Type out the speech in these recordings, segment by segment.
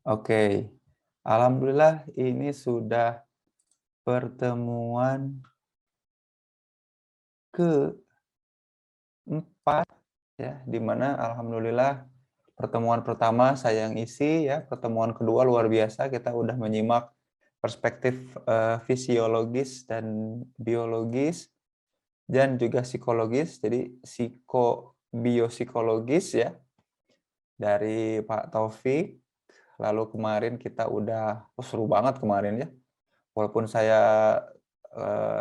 Oke. Alhamdulillah ini sudah pertemuan keempat ya, di mana alhamdulillah pertemuan pertama saya yang isi ya, pertemuan kedua luar biasa kita udah menyimak perspektif, fisiologis dan biologis dan juga psikologis. Jadi psikobiopsikologis ya, dari Pak Taufik. Lalu kemarin kita udah seru banget kemarin ya. Walaupun saya,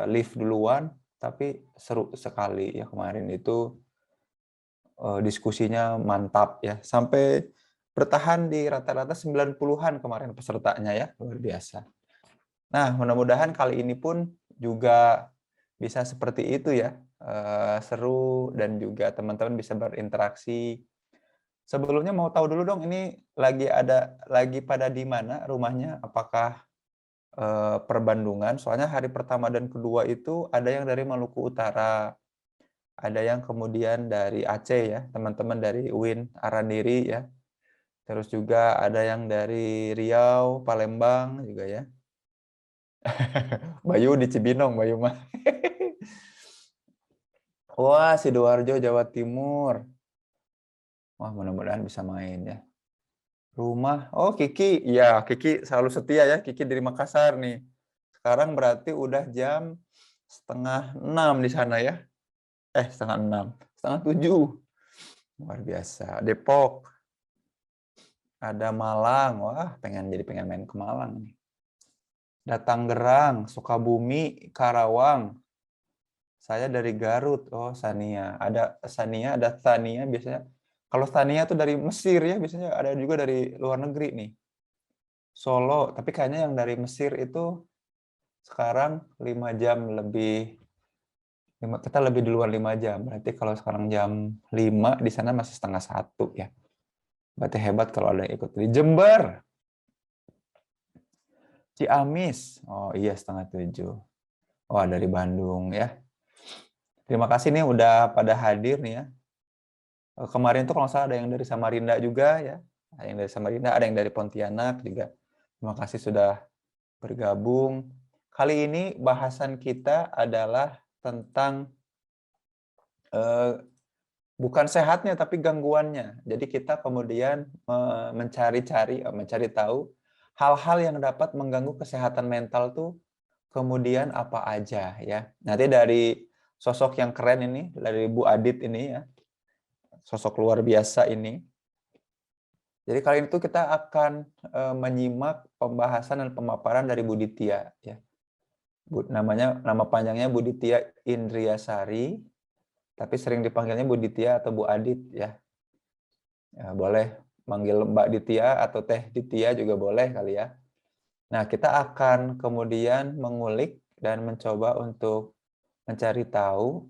live duluan, tapi seru sekali ya kemarin itu, diskusinya mantap ya, sampai bertahan di rata-rata 90-an kemarin pesertanya ya, luar biasa. Nah, mudah-mudahan kali ini pun juga bisa seperti itu ya, seru dan juga teman-teman bisa berinteraksi. Sebelumnya mau tahu dulu dong ini lagi pada di mana rumahnya? Apakah Perbandungan, soalnya hari pertama dan kedua itu ada yang dari Maluku Utara, ada yang kemudian dari Aceh ya, teman-teman dari UIN Arandiri ya, terus juga ada yang dari Riau, Palembang juga ya. Bayu di Cibinong, Bayu mah. Wah, Sidoarjo, Jawa Timur. Wah, mudah-mudahan bisa main ya. Rumah, oh Kiki, ya Kiki selalu setia ya, Kiki dari Makassar nih. Sekarang berarti udah jam setengah 6 di sana ya. Setengah 6, setengah 7. Luar biasa. Depok, ada Malang. Wah, pengen main ke Malang nih. Ada Tangerang, Sukabumi, Karawang. Saya dari Garut. Oh, Sania. Ada Sania, ada Tania biasanya. Kalau Tania tuh dari Mesir ya, biasanya ada juga dari luar negeri nih. Solo, tapi kayaknya yang dari Mesir itu sekarang 5 jam lebih. Kita lebih duluan 5 jam. Berarti kalau sekarang jam 5 di sana masih setengah 1 ya. Berarti hebat kalau ada yang ikut di Jember, Ciamis. Oh iya setengah 7. Wah dari Bandung ya. Terima kasih nih udah pada hadir nih ya. Kemarin tuh kalau nggak salah ada yang dari Samarinda juga ya. Ada yang dari Samarinda, ada yang dari Pontianak juga. Terima kasih sudah bergabung. Kali ini bahasan kita adalah tentang eh, bukan sehatnya tapi gangguannya. Jadi kita kemudian mencari tahu hal-hal yang dapat mengganggu kesehatan mental tuh kemudian apa aja ya. Nanti dari sosok yang keren ini, dari Bu Adit ini ya, sosok luar biasa ini. Jadi kali itu kita akan menyimak pembahasan dan pemaparan dari Bu Ditya ya. Nama panjangnya Bu Ditya Indriasari, tapi sering dipanggilnya Bu Ditya atau Bu Adit ya. Ya, boleh manggil Mbak Ditya atau Teh Ditya juga boleh kali ya. Nah, kita akan kemudian mengulik dan mencoba untuk mencari tahu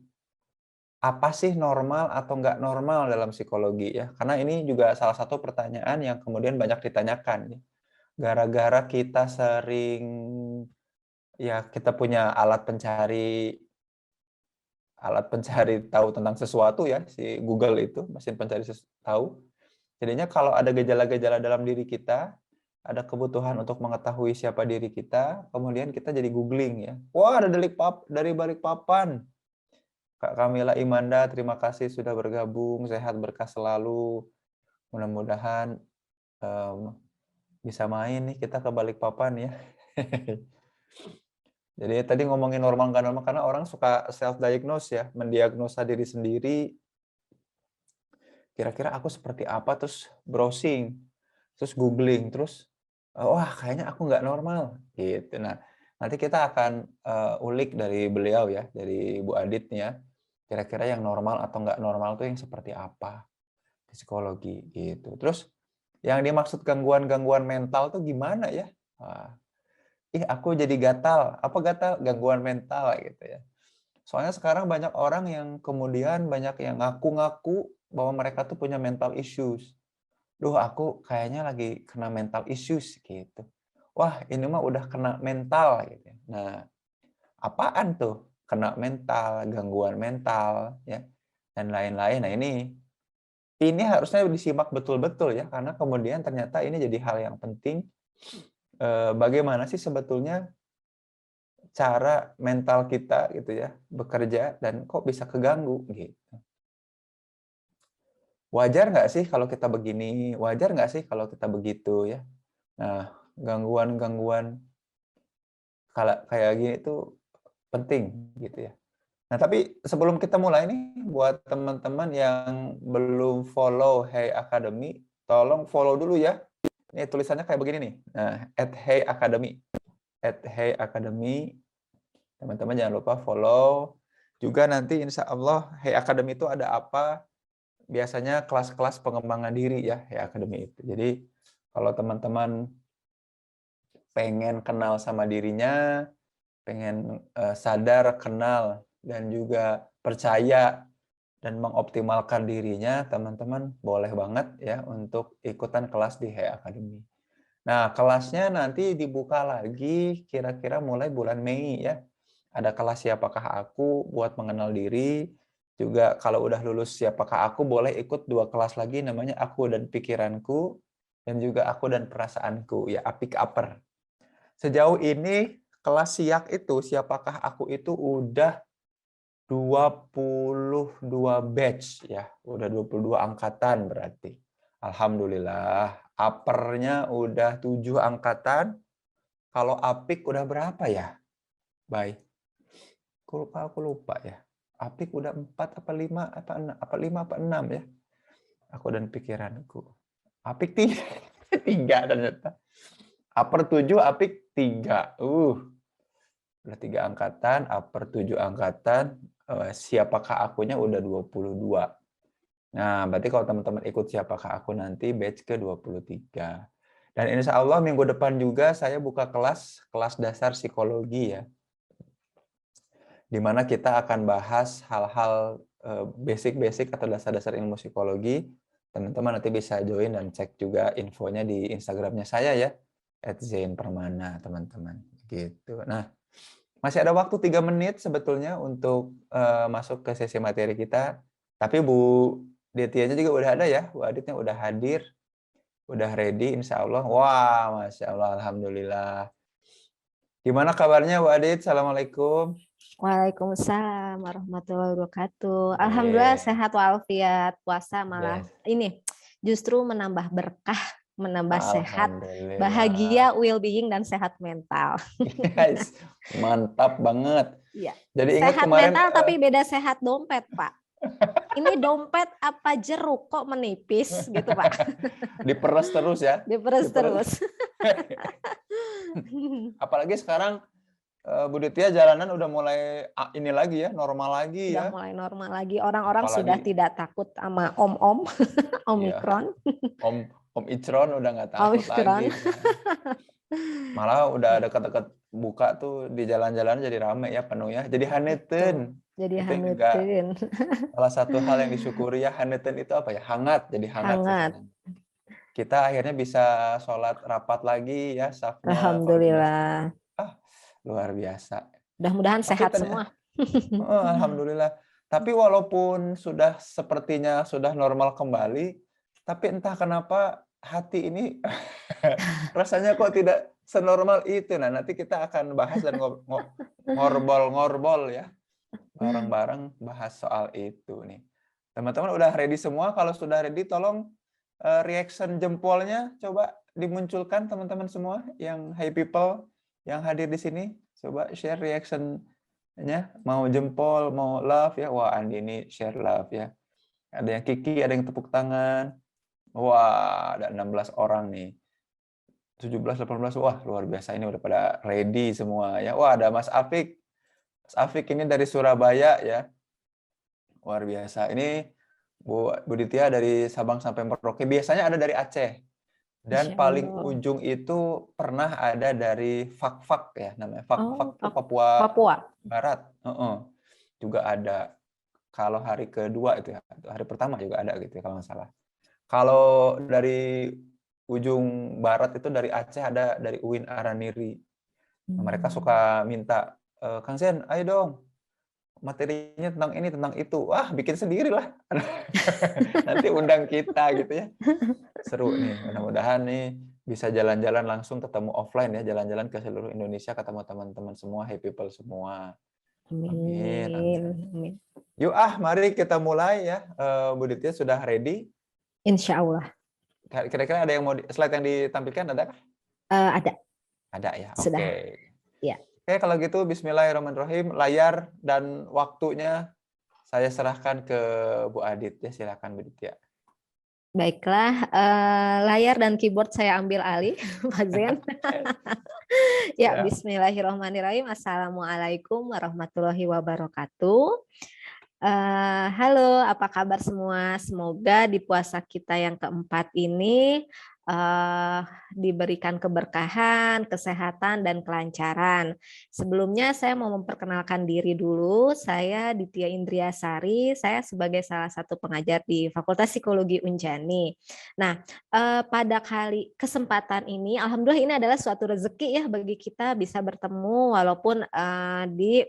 apa sih normal atau nggak normal dalam psikologi ya. Karena ini juga salah satu pertanyaan yang kemudian banyak ditanyakan ya. Gara-gara kita sering ya kita punya alat pencari tahu tentang sesuatu ya, si Google itu, mesin pencari tahu. Jadinya kalau ada gejala-gejala dalam diri kita, ada kebutuhan untuk mengetahui siapa diri kita, kemudian kita jadi googling ya. Wah, ada dari Balikpapan. Kak Kamila Imanda, terima kasih sudah bergabung. Sehat berkah selalu. Mudah-mudahan bisa main nih kita ke Balikpapan ya. Jadi tadi ngomongin normal nggak normal, karena orang suka self-diagnose ya, mendiagnosa diri sendiri, kira-kira aku seperti apa, terus browsing, terus googling, terus wah kayaknya aku nggak normal gitu. Nah, nanti kita akan ulik dari beliau ya, dari Bu Adit ya, kira-kira yang normal atau nggak normal tuh yang seperti apa di psikologi gitu. Terus yang dimaksud gangguan-gangguan mental tuh gimana ya? Wah, aku jadi gatal. Apa gatal? Gangguan mental gitu ya. Soalnya sekarang banyak orang yang kemudian banyak yang ngaku-ngaku bahwa mereka tuh punya mental issues. Duh, aku kayaknya lagi kena mental issues gitu. Wah, ini mah udah kena mental gitu. Nah, apaan tuh? Kena mental, gangguan mental ya dan lain-lain. Nah, ini ini harusnya disimak betul-betul ya, karena kemudian ternyata ini jadi hal yang penting. Bagaimana sih sebetulnya cara mental kita gitu ya bekerja dan kok bisa keganggu gitu. Wajar nggak sih kalau kita begini? Wajar nggak sih kalau kita begitu ya? Nah, gangguan-gangguan kalau kayak gini tuh penting gitu ya. Nah, tapi sebelum kita mulai nih, buat teman-teman yang belum follow Hey Academy, tolong follow dulu ya. Ini tulisannya kayak begini nih. Nah, @heyacademy. @heyacademy. Teman-teman jangan lupa follow. Juga nanti insya Allah Hey Academy itu ada apa? Biasanya kelas-kelas pengembangan diri ya, Hey Academy itu. Jadi kalau teman-teman pengen kenal sama dirinya, pengen sadar, kenal, dan juga percaya dan mengoptimalkan dirinya, teman-teman boleh banget ya untuk ikutan kelas di Hey Academy. Nah, kelasnya nanti dibuka lagi kira-kira mulai bulan Mei ya. Ada kelas Siapakah Aku buat mengenal diri. Juga kalau udah lulus Siapakah Aku boleh ikut 2 kelas lagi namanya Aku dan Pikiranku dan juga Aku dan Perasaanku ya, Apik Upper. Sejauh ini kelas Siak itu, Siapakah Aku itu udah 22 batch ya, udah 22 angkatan berarti. Alhamdulillah, uppernya udah 7 angkatan. Kalau apik udah berapa ya? Baik. Aku lupa ya. Apik udah 4 apa 5 apa 6 apa 5 apa 6 ya. Aku dan Pikiranku. Apik 3 3 ternyata. Upper 7, apik 3. Udah 3 angkatan, upper 7 angkatan, Siapakah Akunya udah 22. Nah, berarti kalau teman-teman ikut Siapakah Aku nanti batch ke-23. Dan insya Allah minggu depan juga saya buka kelas dasar psikologi ya. Di mana kita akan bahas hal-hal basic-basic atau dasar-dasar ilmu psikologi. Teman-teman nanti bisa join dan cek juga infonya di Instagramnya saya ya, @zainpermana teman-teman. Gitu. Nah, masih ada waktu 3 menit sebetulnya untuk masuk ke sesi materi kita. Tapi Bu Detianya juga udah ada ya, Bu Aditnya udah hadir, udah ready insya Allah. Wah, Masya Allah, Alhamdulillah. Gimana kabarnya Bu Adit? Assalamualaikum. Waalaikumsalam warahmatullahi wabarakatuh. Alhamdulillah Yeah. sehat walafiat. Puasa malah Yes. ini justru menambah berkah, menambah sehat, Alhamdulillah. bahagia, well-being dan sehat mental. Yes. Mantap banget. Iya. Jadi ingat Sehat kemarin mental tapi beda sehat dompet, Pak. Ini dompet apa jeruk kok menipis gitu, Pak. diperes terus ya. Diperes Diperes. terus. Apalagi sekarang Bu Ditya jalanan udah mulai ini lagi ya, normal lagi Sudah ya. mulai normal lagi. Orang-orang sudah Apalagi tidak takut sama om-om, ya, Omikron. Om Icron udah nggak takut Omikron. lagi. Malah udah dekat-dekat buka tuh di jalan-jalan jadi rame ya, penuh ya. Jadi Betul. haneten. Jadi Itu juga hanetin. salah satu hal yang disyukuri ya, haneten itu apa ya? Hangat, jadi hangat Hangat. suasana. Kita akhirnya bisa sholat rapat lagi ya, safnya koordinasi. Alhamdulillah. Ah, luar biasa. Mudah-mudahan Tapi sehat semua. alhamdulillah. Tapi walaupun sudah sepertinya sudah normal kembali, tapi entah kenapa hati ini rasanya kok tidak senormal itu. Nah, nanti kita akan bahas dan ngorbol-ngorbol ya. Bareng-bareng bahas soal itu nih. Teman-teman udah ready semua? Kalau sudah ready, tolong reaction jempolnya coba dimunculkan teman-teman semua yang Hey People yang hadir di sini. Coba share reaction-nya. Mau jempol, mau love ya. Wah, Andi ini share love ya. Ada yang kiki, ada yang tepuk tangan. Wah, ada 16 orang nih. 17, 18, wah luar biasa. Ini udah pada ready semua ya. Wah, ada Mas Afik. Mas Afik ini dari Surabaya ya. Luar biasa. Ini Bu Ditya dari Sabang sampai Merauke. Biasanya ada dari Aceh. Dan Masya paling Allah. ujung itu pernah ada dari Fak-Fak ya. Namanya Fak-Fak itu Papua Papua. Barat. Juga ada. Kalau hari kedua itu ya. Hari pertama juga ada gitu ya kalau nggak salah. Kalau dari ujung barat itu dari Aceh ada dari Uin Araniri. Nah, mereka suka minta, Kang Zen, ayo dong materinya tentang ini, tentang itu. Wah, bikin sendirilah. Nanti undang kita gitu ya. Seru nih, mudah-mudahan nih bisa jalan-jalan langsung ketemu offline ya, jalan-jalan ke seluruh Indonesia, ketemu teman-teman semua, happy people semua. Amin, Amin. amin. Amin. Yuk mari kita mulai ya. Bu Ditya sudah ready? Insya Allah. Kira-kira ada yang mau slide yang ditampilkan, ada kah? Ada. Ada ya, Sudah. oke. Ya. Oke, kalau gitu Bismillahirrahmanirrahim. Layar dan waktunya saya serahkan ke Bu Adit ya, silakan Bu Ditya. Baiklah, layar dan keyboard saya ambil alih, Pak Zen. Ya, Ya. Bismillahirrahmanirrahim. Assalamualaikum warahmatullahi wabarakatuh. Halo, apa kabar semua? Semoga di puasa kita yang keempat ini diberikan keberkahan, kesehatan, dan kelancaran. Sebelumnya saya mau memperkenalkan diri dulu. Saya Ditya Indriasari, saya sebagai salah satu pengajar di Fakultas Psikologi Unjani. Nah, pada kesempatan ini, alhamdulillah ini adalah suatu rezeki ya bagi kita bisa bertemu walaupun di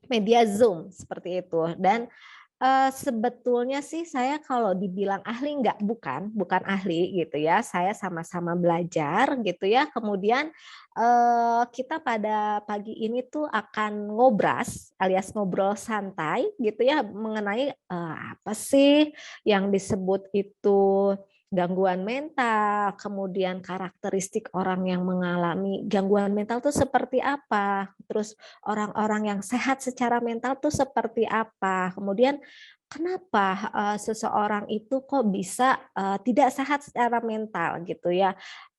media Zoom seperti itu. Dan sebetulnya sih saya kalau dibilang ahli bukan ahli gitu ya. Saya sama-sama belajar gitu ya. Kemudian kita pada pagi ini tuh akan ngobras alias ngobrol santai gitu ya mengenai apa sih yang disebut itu gangguan mental, kemudian karakteristik orang yang mengalami gangguan mental tuh seperti apa, terus orang-orang yang sehat secara mental tuh seperti apa, kemudian kenapa seseorang itu kok bisa tidak sehat secara mental gitu ya.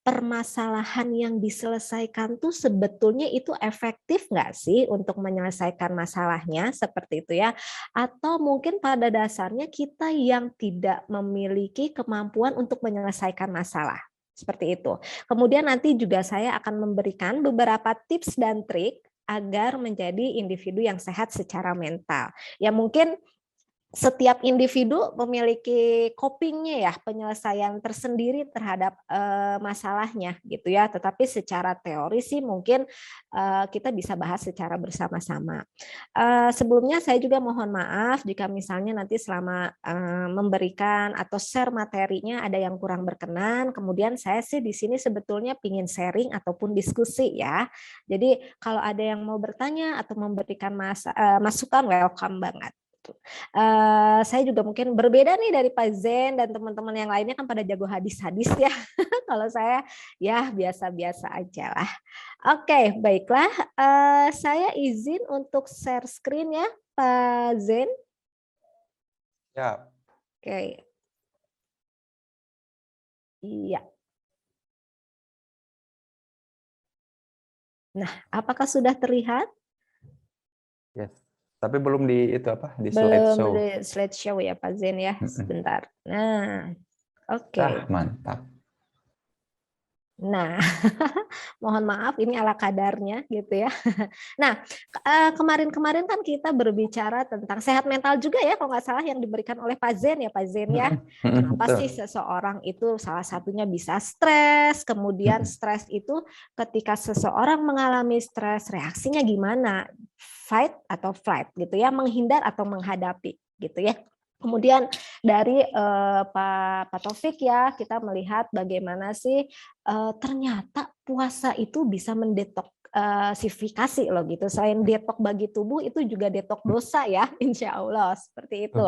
Permasalahan yang diselesaikan tuh sebetulnya itu efektif nggak sih untuk menyelesaikan masalahnya seperti itu ya? Atau mungkin pada dasarnya kita yang tidak memiliki kemampuan untuk menyelesaikan masalah. Seperti itu. Kemudian nanti juga saya akan memberikan beberapa tips dan trik agar menjadi individu yang sehat secara mental. Ya mungkin setiap individu memiliki copingnya ya, penyelesaian tersendiri terhadap masalahnya gitu ya. Tetapi secara teori sih mungkin kita bisa bahas secara bersama-sama. Sebelumnya saya juga mohon maaf jika misalnya nanti selama memberikan atau share materinya ada yang kurang berkenan. Kemudian saya sih di sini sebetulnya pingin sharing ataupun diskusi ya. Jadi kalau ada yang mau bertanya atau memberikan masukan, welcome banget. Saya juga mungkin berbeda nih dari Pak Zen dan teman-teman yang lainnya kan pada jago hadis-hadis ya. Kalau saya ya biasa-biasa aja lah. Oke, baiklah. Saya izin untuk share screen ya, Pak Zen. Ya. Oke. Iya. Nah, apakah sudah terlihat? Yes. Tapi belum di itu apa? Di Belum slideshow. di slideshow ya, Pak Zen ya. Sebentar. Nah, oke. Mantap. Nah, mohon maaf ini ala kadarnya gitu ya. Nah, kemarin-kemarin kan kita berbicara tentang sehat mental juga ya, kalau nggak salah yang diberikan oleh Pak Zen ya. Kenapa sih seseorang itu salah satunya bisa stres, kemudian stres itu ketika seseorang mengalami stres, reaksinya gimana? Fight atau flight gitu ya, menghindar atau menghadapi gitu ya. Kemudian dari Pak Taufik ya, kita melihat bagaimana sih ternyata puasa itu bisa mendetoksifikasi loh gitu. Selain detok bagi tubuh, itu juga detok dosa ya, insya Allah seperti itu.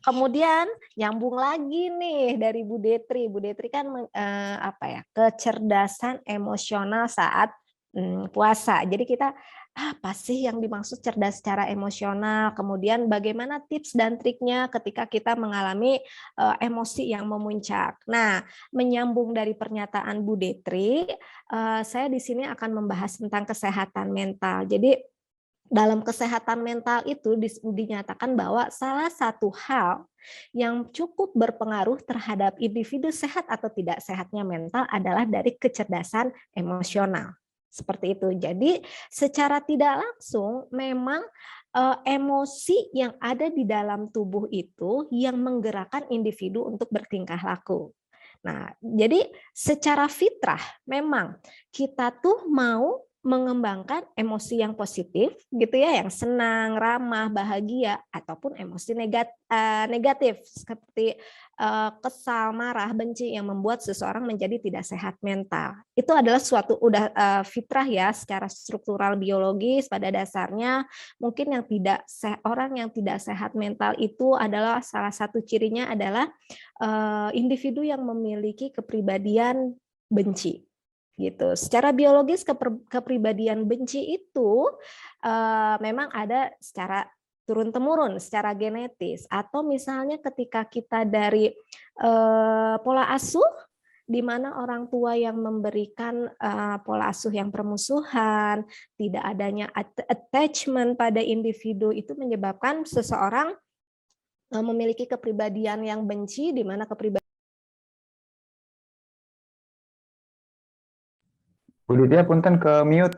Kemudian nyambung lagi nih dari Bu Detri. Bu Detri kan kecerdasan emosional saat puasa. Jadi kita apa sih yang dimaksud cerdas secara emosional, kemudian bagaimana tips dan triknya ketika kita mengalami emosi yang memuncak. Nah, menyambung dari pernyataan Bu Detri, saya di sini akan membahas tentang kesehatan mental. Jadi dalam kesehatan mental itu dinyatakan bahwa salah satu hal yang cukup berpengaruh terhadap individu sehat atau tidak sehatnya mental adalah dari kecerdasan emosional. Seperti itu. Jadi secara tidak langsung memang emosi yang ada di dalam tubuh itu yang menggerakkan individu untuk bertingkah laku. Nah, jadi secara fitrah memang kita tuh mau mengembangkan emosi yang positif gitu ya, yang senang, ramah, bahagia, ataupun emosi negatif seperti kesal, marah, benci yang membuat seseorang menjadi tidak sehat mental. Itu adalah suatu udah fitrah ya, secara struktural biologis pada dasarnya. Mungkin orang yang tidak sehat mental itu adalah salah satu cirinya adalah individu yang memiliki kepribadian benci gitu. Secara biologis kepribadian benci itu memang ada secara turun-temurun, secara genetis, atau misalnya ketika kita dari pola asuh, di mana orang tua yang memberikan pola asuh yang permusuhan, tidak adanya attachment pada individu, itu menyebabkan seseorang memiliki kepribadian yang benci, di mana kepribadian. Bu Lydia, punten ke mute.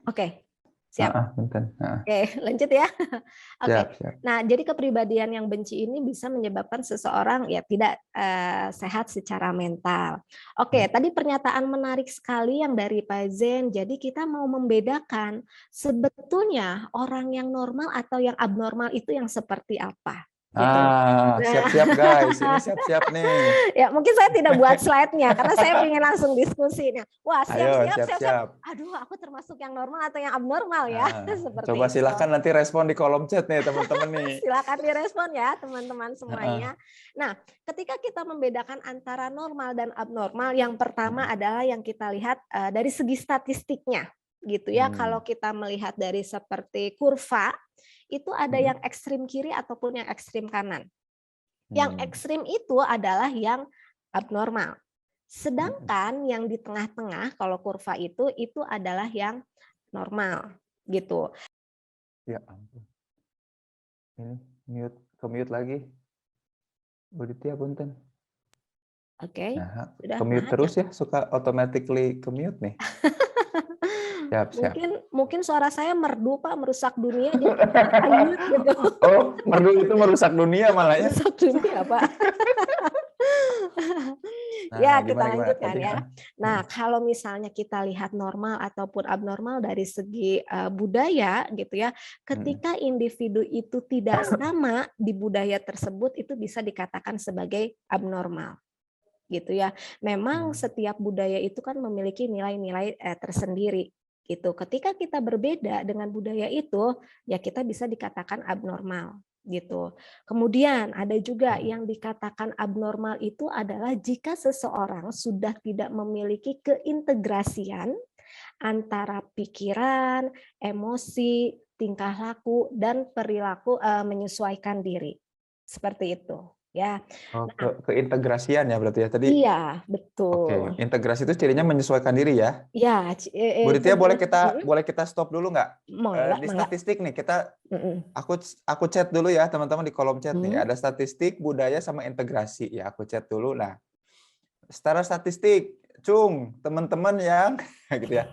Oke, siap. Punten. Oke, lanjut ya. Oke. Siap. Nah, jadi kepribadian yang benci ini bisa menyebabkan seseorang ya tidak sehat secara mental. Oke, tadi pernyataan menarik sekali yang dari Pak Zen. Jadi kita mau membedakan sebetulnya orang yang normal atau yang abnormal itu yang seperti apa. Gitu. Siap-siap guys, ini siap-siap nih. Ya, mungkin saya tidak buat slide-nya karena saya ingin langsung diskusi. Wah, siap. Aduh, aku termasuk yang normal atau yang abnormal ya? Seperti coba itu. silakan nanti respon di kolom chat nih teman-teman nih. Silakan direspon ya teman-teman semuanya. Nah, ketika kita membedakan antara normal dan abnormal, yang pertama adalah yang kita lihat dari segi statistiknya, gitu ya. Kalau kita melihat dari seperti kurva, itu ada yang ekstrim kiri ataupun yang ekstrim kanan. Yang ekstrim itu adalah yang abnormal. Sedangkan yang di tengah-tengah kalau kurva itu adalah yang normal gitu. Ya ampun. Ini mute lagi. Bu Ditya punten. Oke. Nah, mute terus ya, suka automatically mute nih. Siap. Mungkin suara saya merdu Pak, merusak dunia jadi gitu. Oh, merdu itu merusak dunia malah ya. Merusak dunia Pak. Ya, kita lanjutkan ya. Nah, kalau misalnya kita lihat normal ataupun abnormal dari segi budaya gitu ya, ketika individu itu tidak sama di budaya tersebut, itu bisa dikatakan sebagai abnormal. Gitu ya. Memang setiap budaya itu kan memiliki nilai-nilai tersendiri. Gitu. Ketika kita berbeda dengan budaya itu, ya kita bisa dikatakan abnormal. Gitu. Kemudian ada juga yang dikatakan abnormal itu adalah jika seseorang sudah tidak memiliki keintegrasian antara pikiran, emosi, tingkah laku, dan perilaku menyesuaikan diri. Seperti itu. Ya. Keintegrasian ya berarti ya tadi. Iya, betul. Oke, integrasi itu cirinya menyesuaikan diri ya. Ya, Bu Ditya boleh kita stop dulu nggak? Di statistik nih kita aku chat dulu ya teman-teman di kolom chat nih. Ada statistik, budaya sama integrasi ya. Aku chat dulu. Nah, secara statistik, teman-teman yang gitu ya.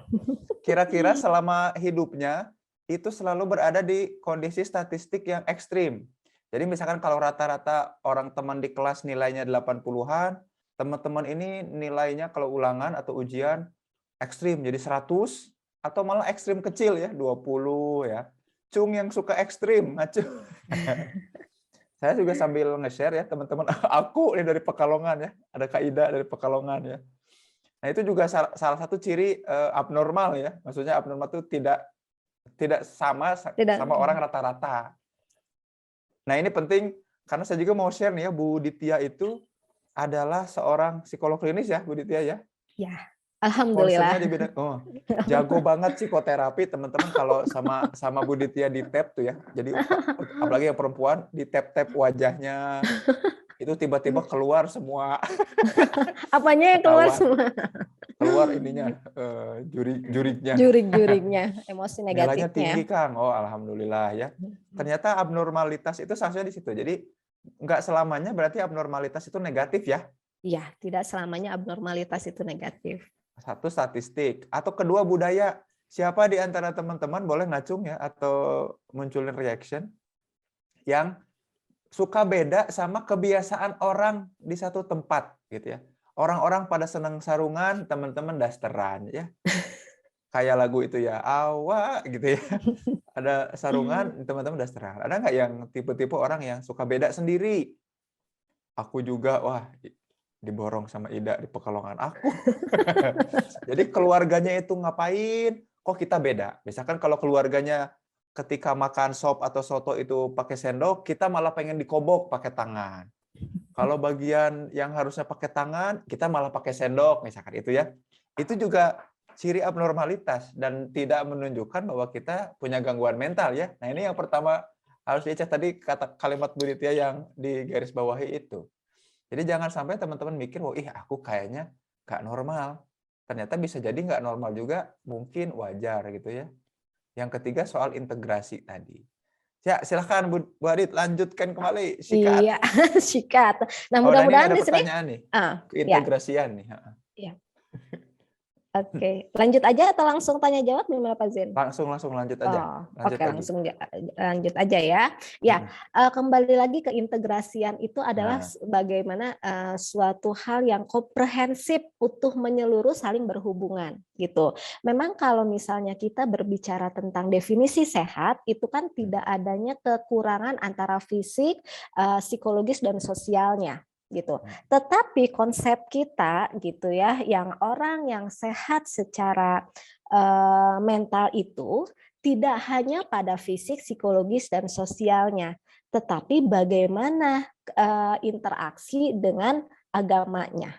Kira-kira selama hidupnya itu selalu berada di kondisi statistik yang ekstrim. Jadi misalkan kalau rata-rata orang teman di kelas nilainya 80-an, teman-teman ini nilainya kalau ulangan atau ujian ekstrim jadi 100 atau malah ekstrim kecil ya 20 ya. Yang suka ekstrim, Saya juga sambil nge-share ya teman-teman. Aku ini dari Pekalongan ya, ada Kak Ida dari Pekalongan ya. Nah itu juga salah satu ciri abnormal ya. Maksudnya abnormal itu tidak sama orang rata-rata. Nah ini penting karena saya juga mau share nih ya, Bu Ditya itu adalah seorang psikolog klinis ya, Bu Ditya ya. Ya, alhamdulillah. Di bidang, jago banget psikoterapi teman-teman kalau sama Bu Ditya di tap tuh ya. Jadi apalagi yang perempuan di tap wajahnya itu tiba-tiba keluar semua. Apanya yang keluar semua? Keluar ininya jurik-juriknya. Jurik-juriknya, emosi negatifnya. Nilainya tinggi Kang. Oh alhamdulillah ya. Ternyata abnormalitas itu seharusnya di situ. Jadi nggak selamanya berarti abnormalitas itu negatif ya? Iya, tidak selamanya abnormalitas itu negatif. Satu statistik atau kedua budaya. Siapa di antara teman-teman boleh ngacung ya atau munculin reaction yang suka beda sama kebiasaan orang di satu tempat gitu ya. Orang-orang pada senang sarungan, teman-teman dasteran ya. kayak lagu itu ya, awak gitu ya. Ada sarungan, teman-teman udah istirahat. Ada nggak yang tipe-tipe orang yang suka beda sendiri? Aku juga, wah diborong sama Ida di Pekalongan aku. Jadi keluarganya itu ngapain? Kok kita beda? Misalkan kalau keluarganya ketika makan sop atau soto itu pakai sendok, kita malah pengen dikobok pakai tangan. Kalau bagian yang harusnya pakai tangan, kita malah pakai sendok, misalkan itu ya. Itu juga ciri abnormalitas dan tidak menunjukkan bahwa kita punya gangguan mental ya. Nah, ini yang pertama harus dicek tadi kata kalimat Bu Ditya yang di garis bawahi itu. Jadi jangan sampai teman-teman mikir, "Oh, ih aku kayaknya nggak normal." Ternyata bisa jadi nggak normal juga, mungkin wajar gitu ya. Yang ketiga soal integrasi tadi. Ya, silahkan Bu Adit, lanjutkan kembali, sikat. Iya, sikat. Nah, Oh, nah ini mudah-mudahan ada di sini pertanyaan nih, ya, keintegrasian nih. ya. Oke. Lanjut aja atau langsung tanya jawab gimana Pak Zen? Langsung lanjut aja. Oh, Lanjut oke, lagi. langsung lanjut aja ya. Ya, kembali lagi ke integrasian itu adalah bagaimana suatu hal yang komprehensif, utuh, menyeluruh, saling berhubungan gitu. Memang kalau misalnya kita berbicara tentang definisi sehat, itu kan tidak adanya kekurangan antara fisik, psikologis dan sosialnya gitu. Tetapi konsep kita gitu ya, yang orang yang sehat secara mental itu tidak hanya pada fisik, psikologis, dan sosialnya, tetapi bagaimana interaksi dengan agamanya.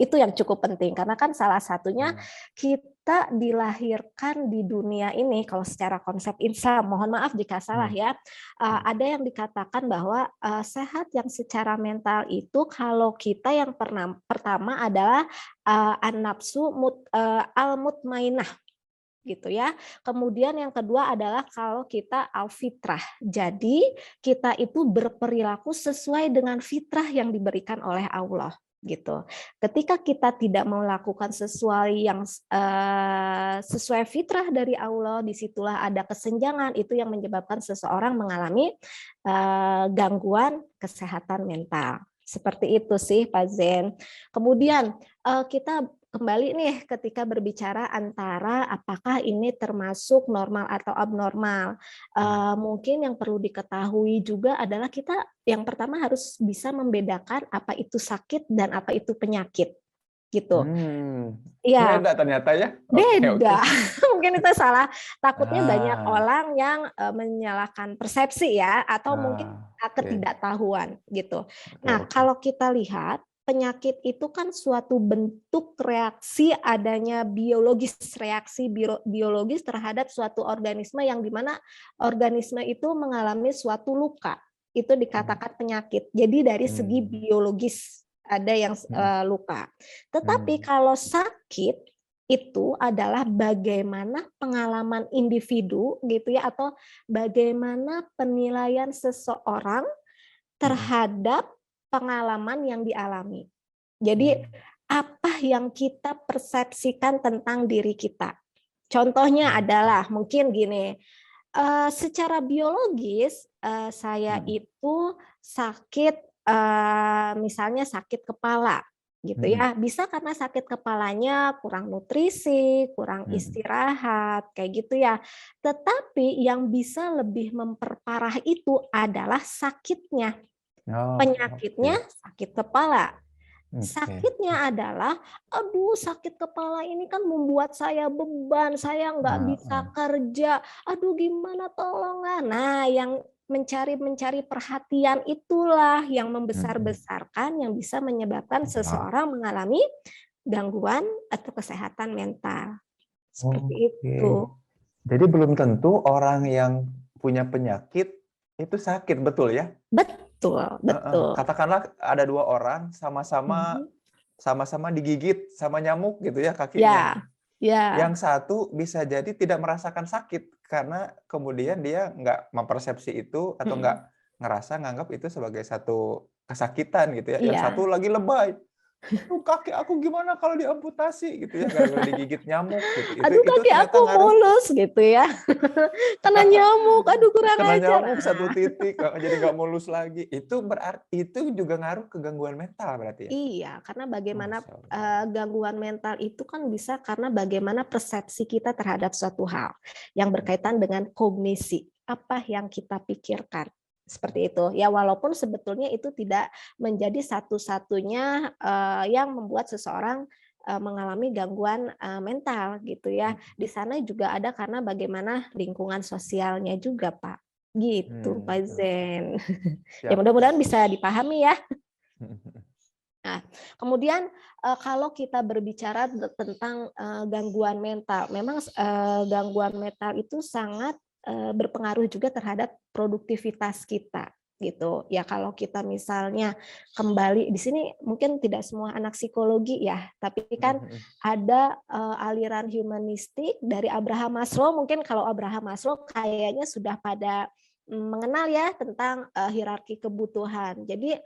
Itu yang cukup penting, karena kan salah satunya kita dilahirkan di dunia ini, kalau secara konsep Islam, mohon maaf jika salah ya, ada yang dikatakan bahwa sehat yang secara mental itu kalau kita yang pertama adalah an-nafsu al-mutmainah, gitu ya. Kemudian yang kedua adalah kalau kita al-fitrah. Jadi kita itu berperilaku sesuai dengan fitrah yang diberikan oleh Allah gitu. Ketika kita tidak melakukan sesuai yang sesuai fitrah dari Allah, disitulah ada kesenjangan, itu yang menyebabkan seseorang mengalami gangguan kesehatan mental. Seperti itu sih Pak Zen. Kemudian kita kembali nih ketika berbicara antara apakah ini termasuk normal atau abnormal. Mungkin yang perlu diketahui juga adalah kita yang pertama harus bisa membedakan apa itu sakit dan apa itu penyakit. Gitu. Ya, Beda ternyata ya. beda. Oke. Mungkin itu salah. Takutnya banyak orang yang menyalahkan persepsi ya, atau mungkin ketidaktahuan gitu. Nah, kalau kita lihat penyakit itu kan suatu bentuk reaksi adanya reaksi biologis terhadap suatu organisme yang dimana organisme itu mengalami suatu luka. Itu dikatakan penyakit. Jadi dari segi biologis ada yang luka. Tetapi kalau sakit itu adalah bagaimana pengalaman individu gitu ya, atau bagaimana penilaian seseorang terhadap pengalaman yang dialami. Jadi apa yang kita persepsikan tentang diri kita. Contohnya adalah mungkin gini, secara biologis saya itu sakit, misalnya sakit kepala gitu ya, bisa karena sakit kepalanya kurang nutrisi, kurang istirahat kayak gitu ya. Tetapi yang bisa lebih memperparah itu adalah sakitnya. Penyakitnya sakit kepala. Sakitnya adalah, aduh sakit kepala ini kan membuat saya beban, saya nggak bisa kerja, aduh gimana tolonglah. Nah, yang mencari perhatian itulah yang membesar-besarkan, yang bisa menyebabkan seseorang mengalami gangguan atau kesehatan mental. Seperti itu. Jadi belum tentu orang yang punya penyakit itu sakit, betul ya? Betul. Katakanlah ada dua orang sama-sama digigit sama nyamuk gitu ya kakinya. Yang satu bisa jadi tidak merasakan sakit karena kemudian dia nggak mempersepsi itu atau nggak ngerasa nganggap itu sebagai satu kesakitan gitu ya. Yang satu lagi lebay. Aduh kaki aku gimana kalau diamputasi gitu ya, gara-gara digigit nyamuk gitu. Aduh Itu kaki aku ternyata ngaruh mulus gitu ya. Kena nyamuk, aduh kurang kena ajar. nyamuk satu titik, jadi nggak mulus lagi. Itu juga ngaruh ke gangguan mental berarti ya? Iya, karena bagaimana Masya Allah. gangguan mental itu kan bisa karena bagaimana persepsi kita terhadap suatu hal yang berkaitan dengan kognisi, apa yang kita pikirkan. Seperti itu. Ya walaupun sebetulnya itu tidak menjadi satu-satunya yang membuat seseorang mengalami gangguan mental gitu ya. Di sana juga ada karena bagaimana lingkungan sosialnya juga, Pak. Gitu, Pak Betul. Zen. Ya Siap siap. mudah-mudahan bisa dipahami ya. Nah, kemudian kalau kita berbicara tentang gangguan mental, memang gangguan mental itu sangat berpengaruh juga terhadap produktivitas kita gitu. Ya kalau kita misalnya kembali di sini mungkin tidak semua anak psikologi ya, tapi kan ada aliran humanistik dari Abraham Maslow. Mungkin kalau Abraham Maslow kayaknya sudah pada mengenal ya tentang hierarki kebutuhan. Jadi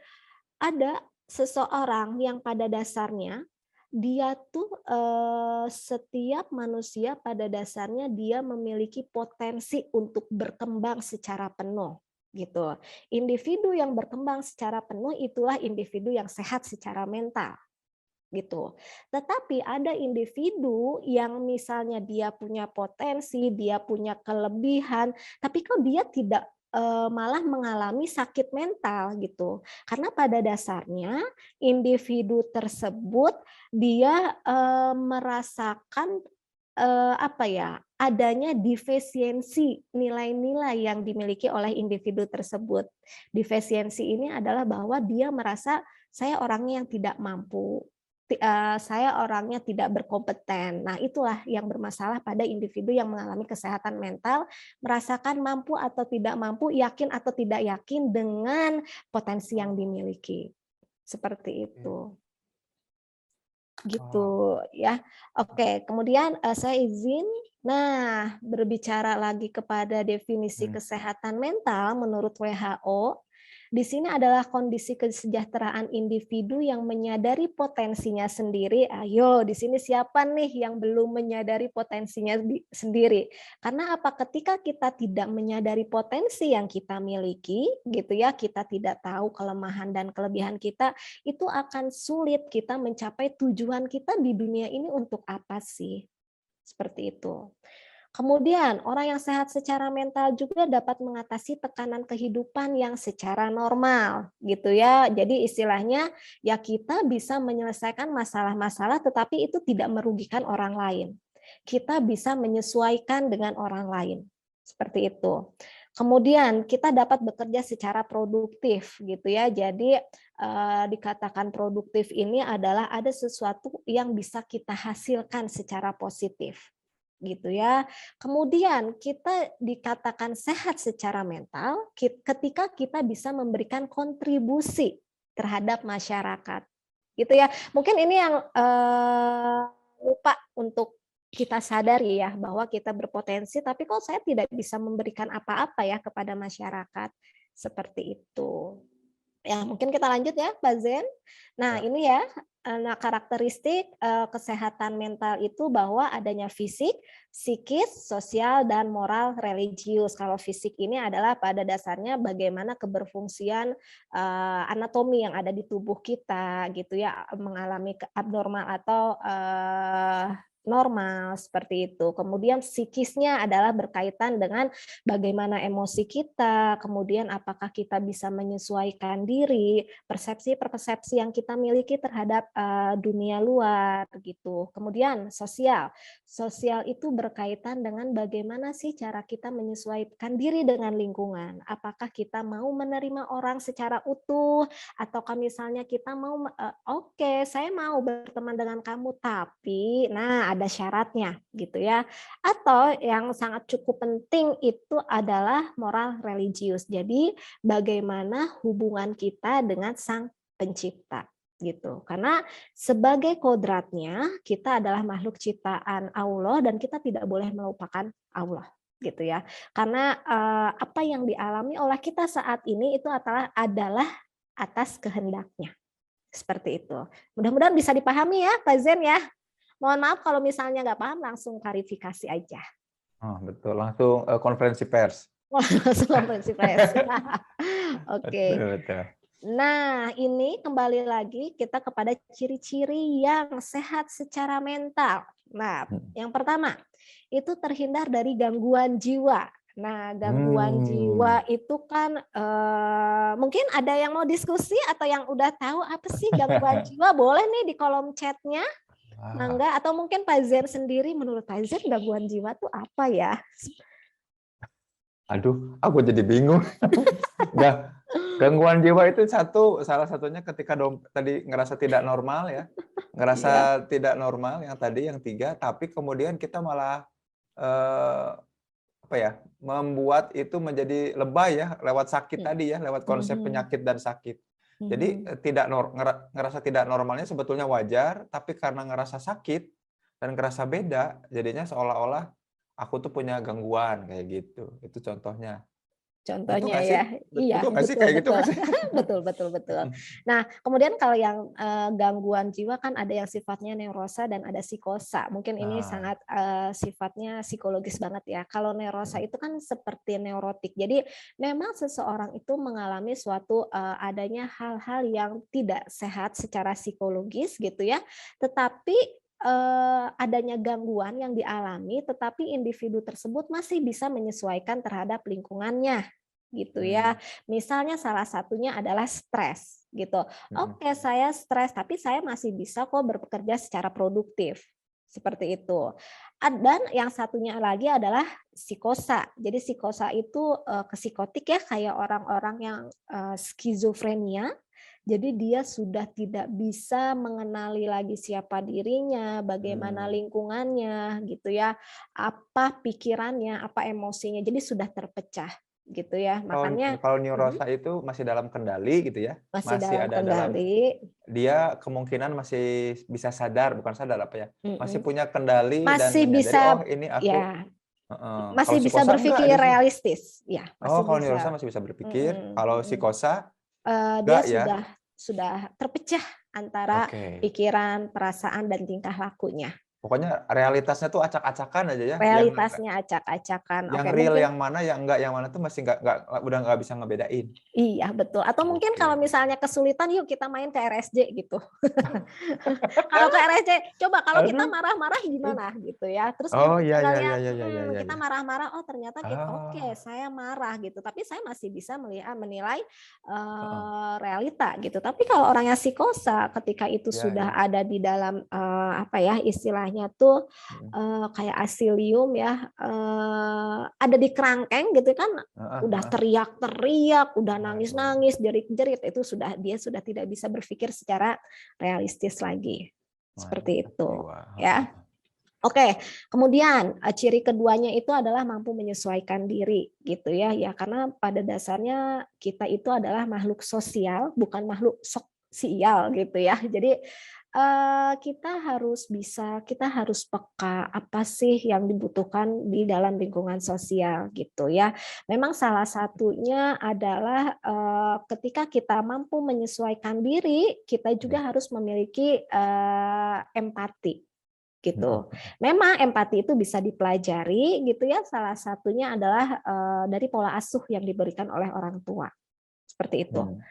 ada seseorang yang pada dasarnya dia tuh setiap manusia pada dasarnya dia memiliki potensi untuk berkembang secara penuh gitu. Individu yang berkembang secara penuh itulah individu yang sehat secara mental gitu. Tetapi ada individu yang misalnya dia punya potensi, dia punya kelebihan, tapi kok dia tidak malah mengalami sakit mental gitu. Karena pada dasarnya individu tersebut dia merasakan apa ya, adanya defisiensi nilai-nilai yang dimiliki oleh individu tersebut. Defisiensi ini adalah bahwa dia merasa saya orangnya yang tidak mampu, saya orangnya tidak berkompeten. Nah, itulah yang bermasalah pada individu yang mengalami kesehatan mental, merasakan mampu atau tidak mampu, yakin atau tidak yakin dengan potensi yang dimiliki. Seperti itu. Gitu Oh. ya. Oke, kemudian saya izin berbicara lagi kepada definisi kesehatan mental menurut WHO. Di sini adalah kondisi kesejahteraan individu yang menyadari potensinya sendiri. Ayo, di sini siapa nih yang belum menyadari potensinya sendiri? Karena apa? Ketika kita tidak menyadari potensi yang kita miliki, gitu ya, kita tidak tahu kelemahan dan kelebihan kita, itu akan sulit kita mencapai tujuan kita di dunia ini untuk apa sih? Seperti itu. Kemudian, orang yang sehat secara mental juga dapat mengatasi tekanan kehidupan yang secara normal, gitu ya. Jadi istilahnya ya kita bisa menyelesaikan masalah-masalah tetapi itu tidak merugikan orang lain. Kita bisa menyesuaikan dengan orang lain. Seperti itu. Kemudian kita dapat bekerja secara produktif gitu ya. Jadi dikatakan produktif ini adalah ada sesuatu yang bisa kita hasilkan secara positif gitu ya. Kemudian kita dikatakan sehat secara mental ketika kita bisa memberikan kontribusi terhadap masyarakat. Gitu ya. Mungkin ini yang lupa untuk kita sadari ya bahwa kita berpotensi tapi kok saya tidak bisa memberikan apa-apa ya kepada masyarakat. Seperti itu. Ya, mungkin kita lanjut ya, Pak Zen. Nah, Ya. ini ya, karakteristik kesehatan mental itu bahwa adanya fisik, psikis, sosial, dan moral religius. Kalau fisik ini adalah pada dasarnya bagaimana keberfungsian anatomi yang ada di tubuh kita, gitu ya, mengalami abnormal atau normal seperti itu. Kemudian psikisnya adalah berkaitan dengan bagaimana emosi kita, kemudian apakah kita bisa menyesuaikan diri, persepsi-persepsi yang kita miliki terhadap dunia luar gitu. Kemudian sosial. Sosial itu berkaitan dengan bagaimana sih cara kita menyesuaikan diri dengan lingkungan. Apakah kita mau menerima orang secara utuh ataukah misalnya kita mau oke, saya mau berteman dengan kamu tapi ada syaratnya gitu ya. Atau yang sangat cukup penting itu adalah moral religius. Jadi bagaimana hubungan kita dengan Sang Pencipta gitu. Karena sebagai kodratnya kita adalah makhluk ciptaan Allah dan kita tidak boleh melupakan Allah gitu ya. Karena apa yang dialami oleh kita saat ini itu adalah atas kehendaknya. Seperti itu. Mudah-mudahan bisa dipahami ya, Pak Zen ya. Mohon maaf kalau misalnya nggak paham, langsung klarifikasi aja. Oh, betul. Langsung konferensi pers. Langsung konferensi pers. Oke. Betul, betul. Nah, ini kembali lagi kita kepada ciri-ciri yang sehat secara mental. Nah, yang pertama, itu terhindar dari gangguan jiwa. Nah, gangguan jiwa itu kan mungkin ada yang mau diskusi atau yang udah tahu apa sih gangguan jiwa, boleh nih di kolom chatnya. Mangga, atau mungkin Pak Zen sendiri, menurut Pak Zen gangguan jiwa itu apa ya? Aduh, aku jadi bingung. Gangguan jiwa itu salah satunya ketika tadi ngerasa tidak normal ya, ngerasa tidak normal yang tadi yang 3, tapi kemudian kita malah apa ya, membuat itu menjadi lebay ya lewat sakit tadi ya, lewat konsep penyakit dan sakit. Jadi ngerasa tidak normalnya sebetulnya wajar, tapi karena ngerasa sakit dan ngerasa beda, jadinya seolah-olah aku tuh punya gangguan kayak gitu. Itu contohnya. Betul Contohnya nggak sih? ya, iya, Betul nggak sih betul, kayak gitu betul, nggak sih? betul. Nah, kemudian kalau yang gangguan jiwa kan ada yang sifatnya neurosa dan ada psikosa. Mungkin ini Nah, sangat sifatnya psikologis banget ya. Kalau neurosa itu kan seperti neurotik. Jadi memang seseorang itu mengalami suatu adanya hal-hal yang tidak sehat secara psikologis gitu ya. Tetapi adanya gangguan yang dialami, tetapi individu tersebut masih bisa menyesuaikan terhadap lingkungannya, gitu ya. Misalnya salah satunya adalah stres, gitu. Oke, saya stres, tapi saya masih bisa kok bekerja secara produktif, seperti itu. Dan yang satunya lagi adalah psikosa. Jadi psikosa itu psikotik ya, kayak orang-orang yang skizofrenia. Jadi dia sudah tidak bisa mengenali lagi siapa dirinya, bagaimana lingkungannya gitu ya, apa pikirannya, apa emosinya. Jadi sudah terpecah gitu ya. Makanya kalau neurosa itu masih dalam kendali gitu ya, masih masih dalam ada dalam, kendali. dia kemungkinan masih bisa sadar, bukan sadar apa ya, masih Mm-mm. punya kendali dan Masih menyadari, oh bisa ini aku. ya, Kalau masih bisa psikosa enggak berpikir justru. realistis. Ya, Oh, masih kalau neurosa bisa. masih bisa berpikir, Mm-mm, kalau mm-mm. psikosa Dia enggak ya. sudah terpecah antara Oke. pikiran, perasaan dan tingkah lakunya. Pokoknya realitasnya tuh acak-acakan aja ya, Realitasnya acak-acakan. yang Oke, real mungkin yang mana, yang mana tuh masih udah nggak bisa ngebedain. iya betul. Atau mungkin kalau Oke. misalnya kesulitan, yuk kita main ke RSJ gitu. Kalau ke RSJ, coba kalau kita Aduh. marah-marah gimana gitu ya. Terus Oh, kita ya ya ya ngelihat, ya ya ya kita ya. marah-marah, oh ternyata kita oke, Oh. saya marah gitu. Tapi saya masih bisa menilai Heeh. realita gitu. Tapi kalau orangnya psikosa, ketika itu Ya sudah ya. ada di dalam apa ya istilahnya tuh kayak asilium ya, ada di kerangkeng gitu kan, Heeh, udah heeh. teriak-teriak, udah Waduh. nangis-nangis, jerit-jerit, itu dia sudah tidak bisa berpikir secara realistis lagi. Seperti itu, Jiwa. ya. Oke, kemudian ciri keduanya itu adalah mampu menyesuaikan diri gitu ya. Ya karena pada dasarnya kita itu adalah makhluk sosial, bukan makhluk sosial gitu ya. Jadi kita harus peka apa sih yang dibutuhkan di dalam lingkungan sosial gitu ya. Memang salah satunya adalah ketika kita mampu menyesuaikan diri, kita juga harus memiliki empati gitu. Memang empati itu bisa dipelajari gitu ya. Salah satunya adalah dari pola asuh yang diberikan oleh orang tua. Seperti itu.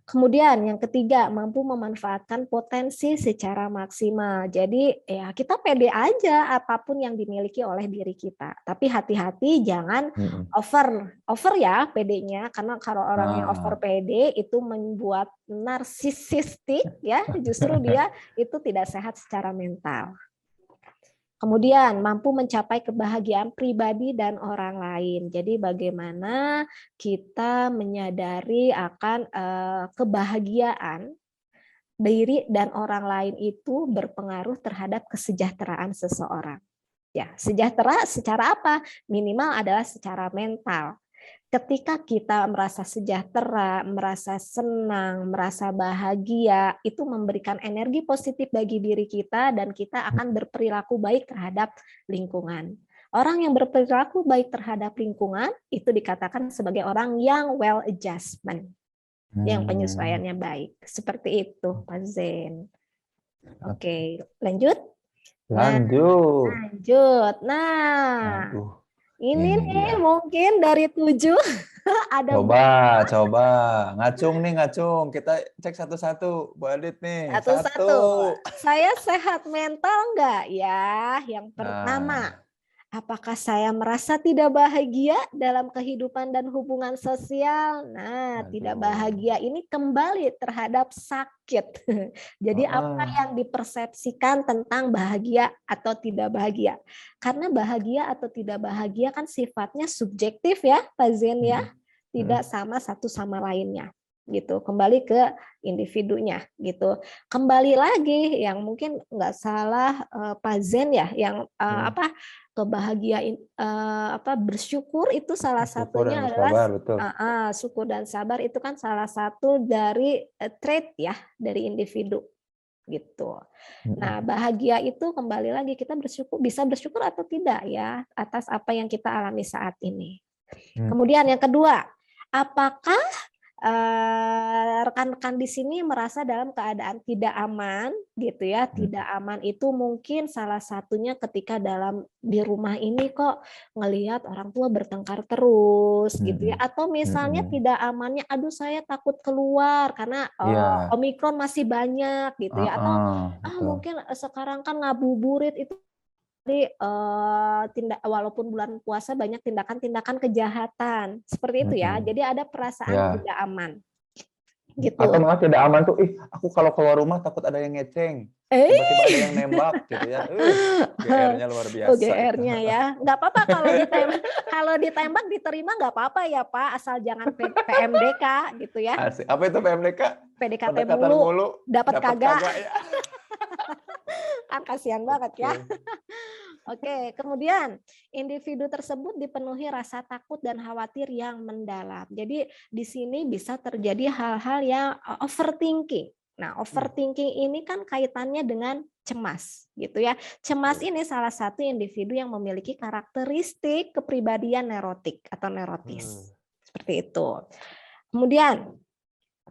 Kemudian yang ketiga, mampu memanfaatkan potensi secara maksimal. Jadi ya kita pede aja apapun yang dimiliki oleh diri kita. Tapi hati-hati jangan over ya pedenya, karena kalau orang yang over pede itu membuat narsisistik ya, justru dia itu tidak sehat secara mental. Kemudian mampu mencapai kebahagiaan pribadi dan orang lain. Jadi bagaimana kita menyadari akan kebahagiaan diri dan orang lain itu berpengaruh terhadap kesejahteraan seseorang. Ya, sejahtera secara apa? Minimal adalah secara mental. Ketika kita merasa sejahtera, merasa senang, merasa bahagia, itu memberikan energi positif bagi diri kita dan kita akan berperilaku baik terhadap lingkungan. Orang yang berperilaku baik terhadap lingkungan itu dikatakan sebagai orang yang well adjustment. yang Hmm. penyesuaiannya baik. Seperti itu, Pak Zen. Oke, lanjut. Lanjut. Lanjut. Nah, Aduh, ini ini nih dia. mungkin dari 7 ada Coba. Ngacung nih, ngacung. Kita cek satu-satu. Bu Adit nih, satu. satu-satu. Saya sehat mental enggak ya? Yang pertama, Nah, apakah saya merasa tidak bahagia dalam kehidupan dan hubungan sosial? Nah, tidak aduh. bahagia ini kembali terhadap sakit. Jadi apa Heeh. yang dipersepsikan tentang bahagia atau tidak bahagia? Karena bahagia atau tidak bahagia kan sifatnya subjektif ya, Pak Zen ya. Mm-mm. Tidak sama satu sama lainnya gitu, kembali ke individunya gitu. Kembali lagi yang mungkin nggak salah Pak Zen ya, yang apa kebahagiaan bersyukur itu salah Syukur satunya dan adalah bersabar, betul. syukur dan sabar itu kan salah satu dari trait ya dari individu gitu. Nah, Mm-mm. bahagia itu kembali lagi kita bersyukur, bisa bersyukur atau tidak ya atas apa yang kita alami saat ini. Mm. Kemudian yang kedua, apakah rekan-rekan di sini merasa dalam keadaan tidak aman gitu ya? Tidak aman itu mungkin salah satunya ketika dalam di rumah ini kok ngelihat orang tua bertengkar terus gitu ya, atau misalnya Mm-mm. tidak amannya aduh saya takut keluar karena Iya. Omikron masih banyak gitu ya, atau Betul. mungkin sekarang kan ngabuburit itu. Jadi walaupun bulan puasa banyak tindakan-tindakan kejahatan seperti itu ya. Mm-mm. Jadi ada perasaan Ya. tidak aman Atau gitu. malah tidak aman tuh, aku kalau keluar rumah takut ada yang ngeceng. Tiba-tiba ada yang nembak gitu ya. GR-nya luar biasa itu. OGR-nya ya, nggak apa-apa kalau ditembak diterima nggak apa-apa ya Pak, asal jangan PMDK gitu ya. Asik. Apa itu PMDK? PDKT Pendekatan mulu, mulu, dapat kagak, ya. kan kasihan banget ya. Oke. Oke, kemudian individu tersebut dipenuhi rasa takut dan khawatir yang mendalam. Jadi di sini bisa terjadi hal-hal yang overthinking. Nah, overthinking ini kan kaitannya dengan cemas, gitu ya. Cemas ini salah satu individu yang memiliki karakteristik kepribadian neurotik atau neurotis. Seperti itu. Kemudian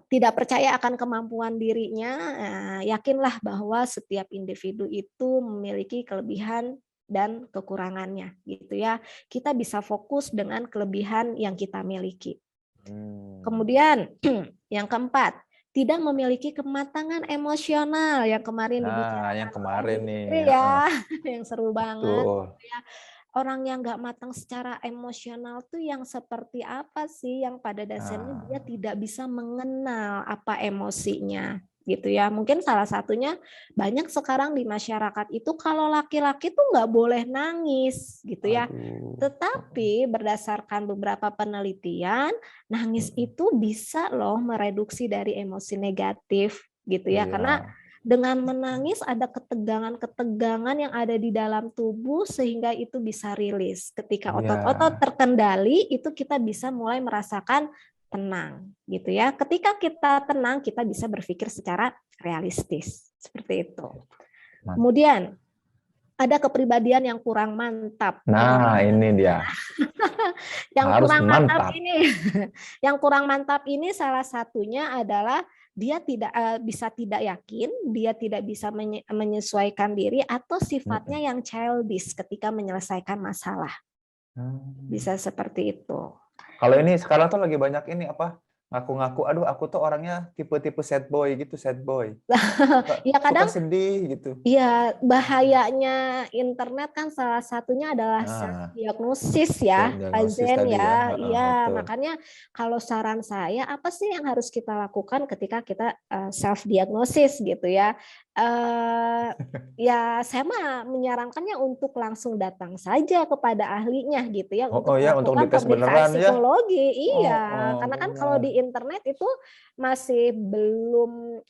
tidak percaya akan kemampuan dirinya, yakinlah bahwa setiap individu itu memiliki kelebihan dan kekurangannya, gitu ya. Kita bisa fokus dengan kelebihan yang kita miliki. Kemudian yang keempat, tidak memiliki kematangan emosional yang kemarin dibicarakan yang kemarin nih. ya, yang seru banget. Tuh. Ya. Orang yang nggak matang secara emosional tuh yang seperti apa sih, yang pada dasarnya dia tidak bisa mengenal apa emosinya gitu ya. Mungkin salah satunya banyak sekarang di masyarakat itu kalau laki-laki tuh nggak boleh nangis gitu ya. Tetapi berdasarkan beberapa penelitian, nangis itu bisa loh mereduksi dari emosi negatif gitu ya. Karena dengan menangis ada ketegangan-ketegangan yang ada di dalam tubuh sehingga itu bisa rilis. Ketika otot-otot terkendali, itu kita bisa mulai merasakan tenang gitu ya. Ketika kita tenang, kita bisa berpikir secara realistis. Seperti itu. Kemudian ada kepribadian yang kurang mantap. Nah, ini dia. Yang harus kurang mantap ini. Yang kurang mantap ini salah satunya adalah dia tidak bisa tidak yakin, dia tidak bisa menyesuaikan diri, atau sifatnya yang childish ketika menyelesaikan masalah. Bisa seperti itu. Kalau ini sekarang tuh lagi banyak ini apa? Ngaku-ngaku, aduh aku tuh orangnya tipe-tipe sad boy gitu, sad boy. Ya kadang suka sedih gitu. Iya, bahayanya internet kan salah satunya adalah self diagnosis ya, Pak Zen ya. Iya, makanya kalau saran saya apa sih yang harus kita lakukan ketika kita self diagnosis gitu ya? Ya saya mah menyarankannya untuk langsung datang saja kepada ahlinya gitu ya, untuk melakukan pemeriksaan psikologi. Iya, karena kan kalau di internet itu masih belum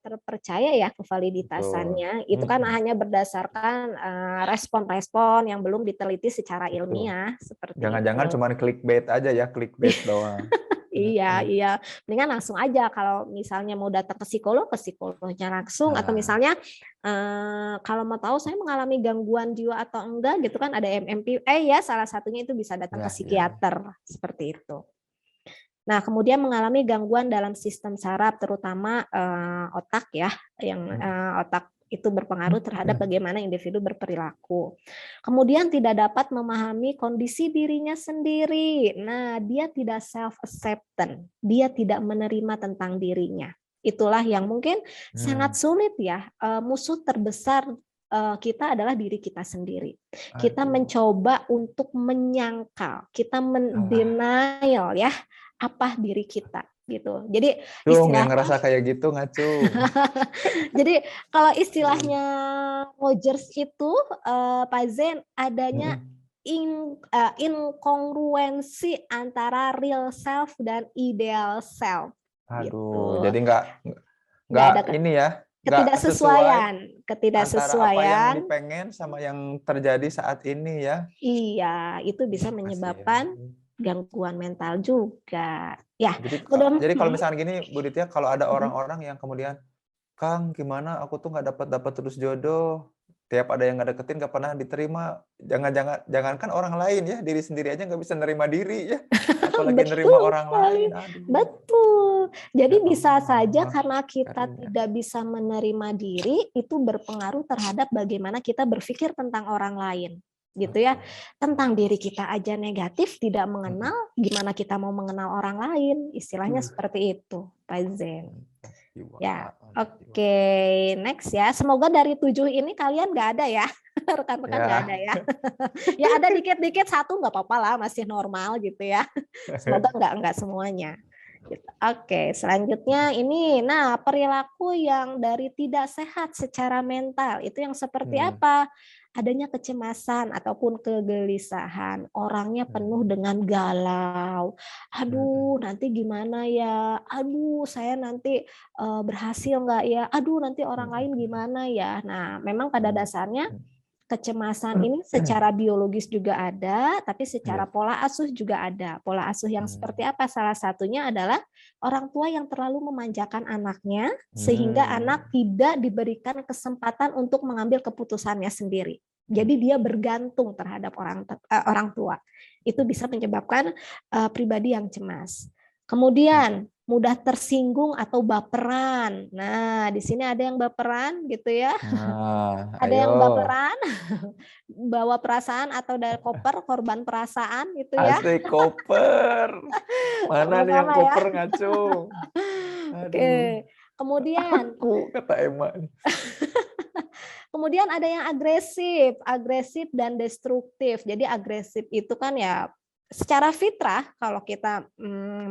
terpercaya ya kevaliditasannya. Itu kan hanya berdasarkan respon-respon yang belum diteliti secara ilmiah. Seperti jangan-jangan cuma clickbait aja ya, clickbait doang. Iya. Mendingan langsung aja kalau misalnya mau datang ke psikolognya langsung, atau misalnya kalau mau tahu saya mengalami gangguan jiwa atau enggak gitu kan, ada MMPI ya, salah satunya itu bisa datang ke psikiater seperti itu. Nah, kemudian mengalami gangguan dalam sistem saraf, terutama otak ya, yang otak itu berpengaruh terhadap bagaimana individu berperilaku. Kemudian tidak dapat memahami kondisi dirinya sendiri. Nah, dia tidak self-acceptance, dia tidak menerima tentang dirinya. Itulah yang mungkin sangat sulit ya. Musuh terbesar kita adalah diri kita sendiri. Kita mencoba untuk menyangkal, kita mendenial ya apa diri kita gitu. Jadi Cung, yang istilahnya ngerasa kayak gitu ngacung. jadi kalau istilahnya Rogers itu Pak Zen adanya inkongruensi antara real self dan ideal self Aduh, gitu. jadi Nggak nggak ada ini ya, nggak sesuai antara apa yang ketidaksesuaian. dipengen sama yang terjadi saat ini ya. Iya, itu bisa menyebabkan gangguan mental juga. Ya, Jadi kalau misalnya gini, Bu Ditya, kalau ada orang-orang yang kemudian, Kang, gimana aku tuh nggak dapat terus jodoh, tiap ada yang nggak deketin nggak pernah diterima. Jangankan orang lain ya, diri sendiri aja nggak bisa nerima diri ya, apalagi nerima betul orang sekali. lain. Aduh. Betul. Jadi Ya bisa saja Allah. karena kita Karena tidak bisa menerima diri, itu berpengaruh terhadap bagaimana kita berpikir tentang orang lain. Gitu ya. Tentang diri kita aja negatif, tidak mengenal, gimana kita mau mengenal orang lain. Istilahnya seperti itu, Pak Zen. Ya, oke. Next ya. Semoga dari 7 ini kalian nggak ada ya. Rekan-rekan nggak ada ya. Ya ada dikit-dikit, 1 nggak apa-apa lah, masih normal gitu ya. Semoga nggak semuanya. Oke, selanjutnya ini, nah perilaku yang dari tidak sehat secara mental itu yang seperti apa? Adanya kecemasan ataupun kegelisahan, orangnya penuh dengan galau. Aduh, nanti gimana ya? Aduh, saya nanti berhasil nggak ya? Aduh, nanti orang lain gimana ya? Nah, memang pada dasarnya kecemasan ini secara biologis juga ada, tapi secara pola asuh juga ada. Pola asuh yang seperti apa? Salah satunya adalah orang tua yang terlalu memanjakan anaknya, sehingga anak tidak diberikan kesempatan untuk mengambil keputusannya sendiri. Jadi dia bergantung terhadap orang tua. Itu bisa menyebabkan pribadi yang cemas. Kemudian mudah tersinggung atau baperan. Nah, di sini ada yang baperan gitu ya. Ada yang baperan, bawa perasaan atau dari koper, korban perasaan gitu ya. Asik koper. Mana nih yang Sama-sama ya. koper ngacung? Oke. Kemudian Aku kata Emma. kemudian ada yang agresif dan destruktif. Jadi agresif itu kan ya secara fitrah kalau kita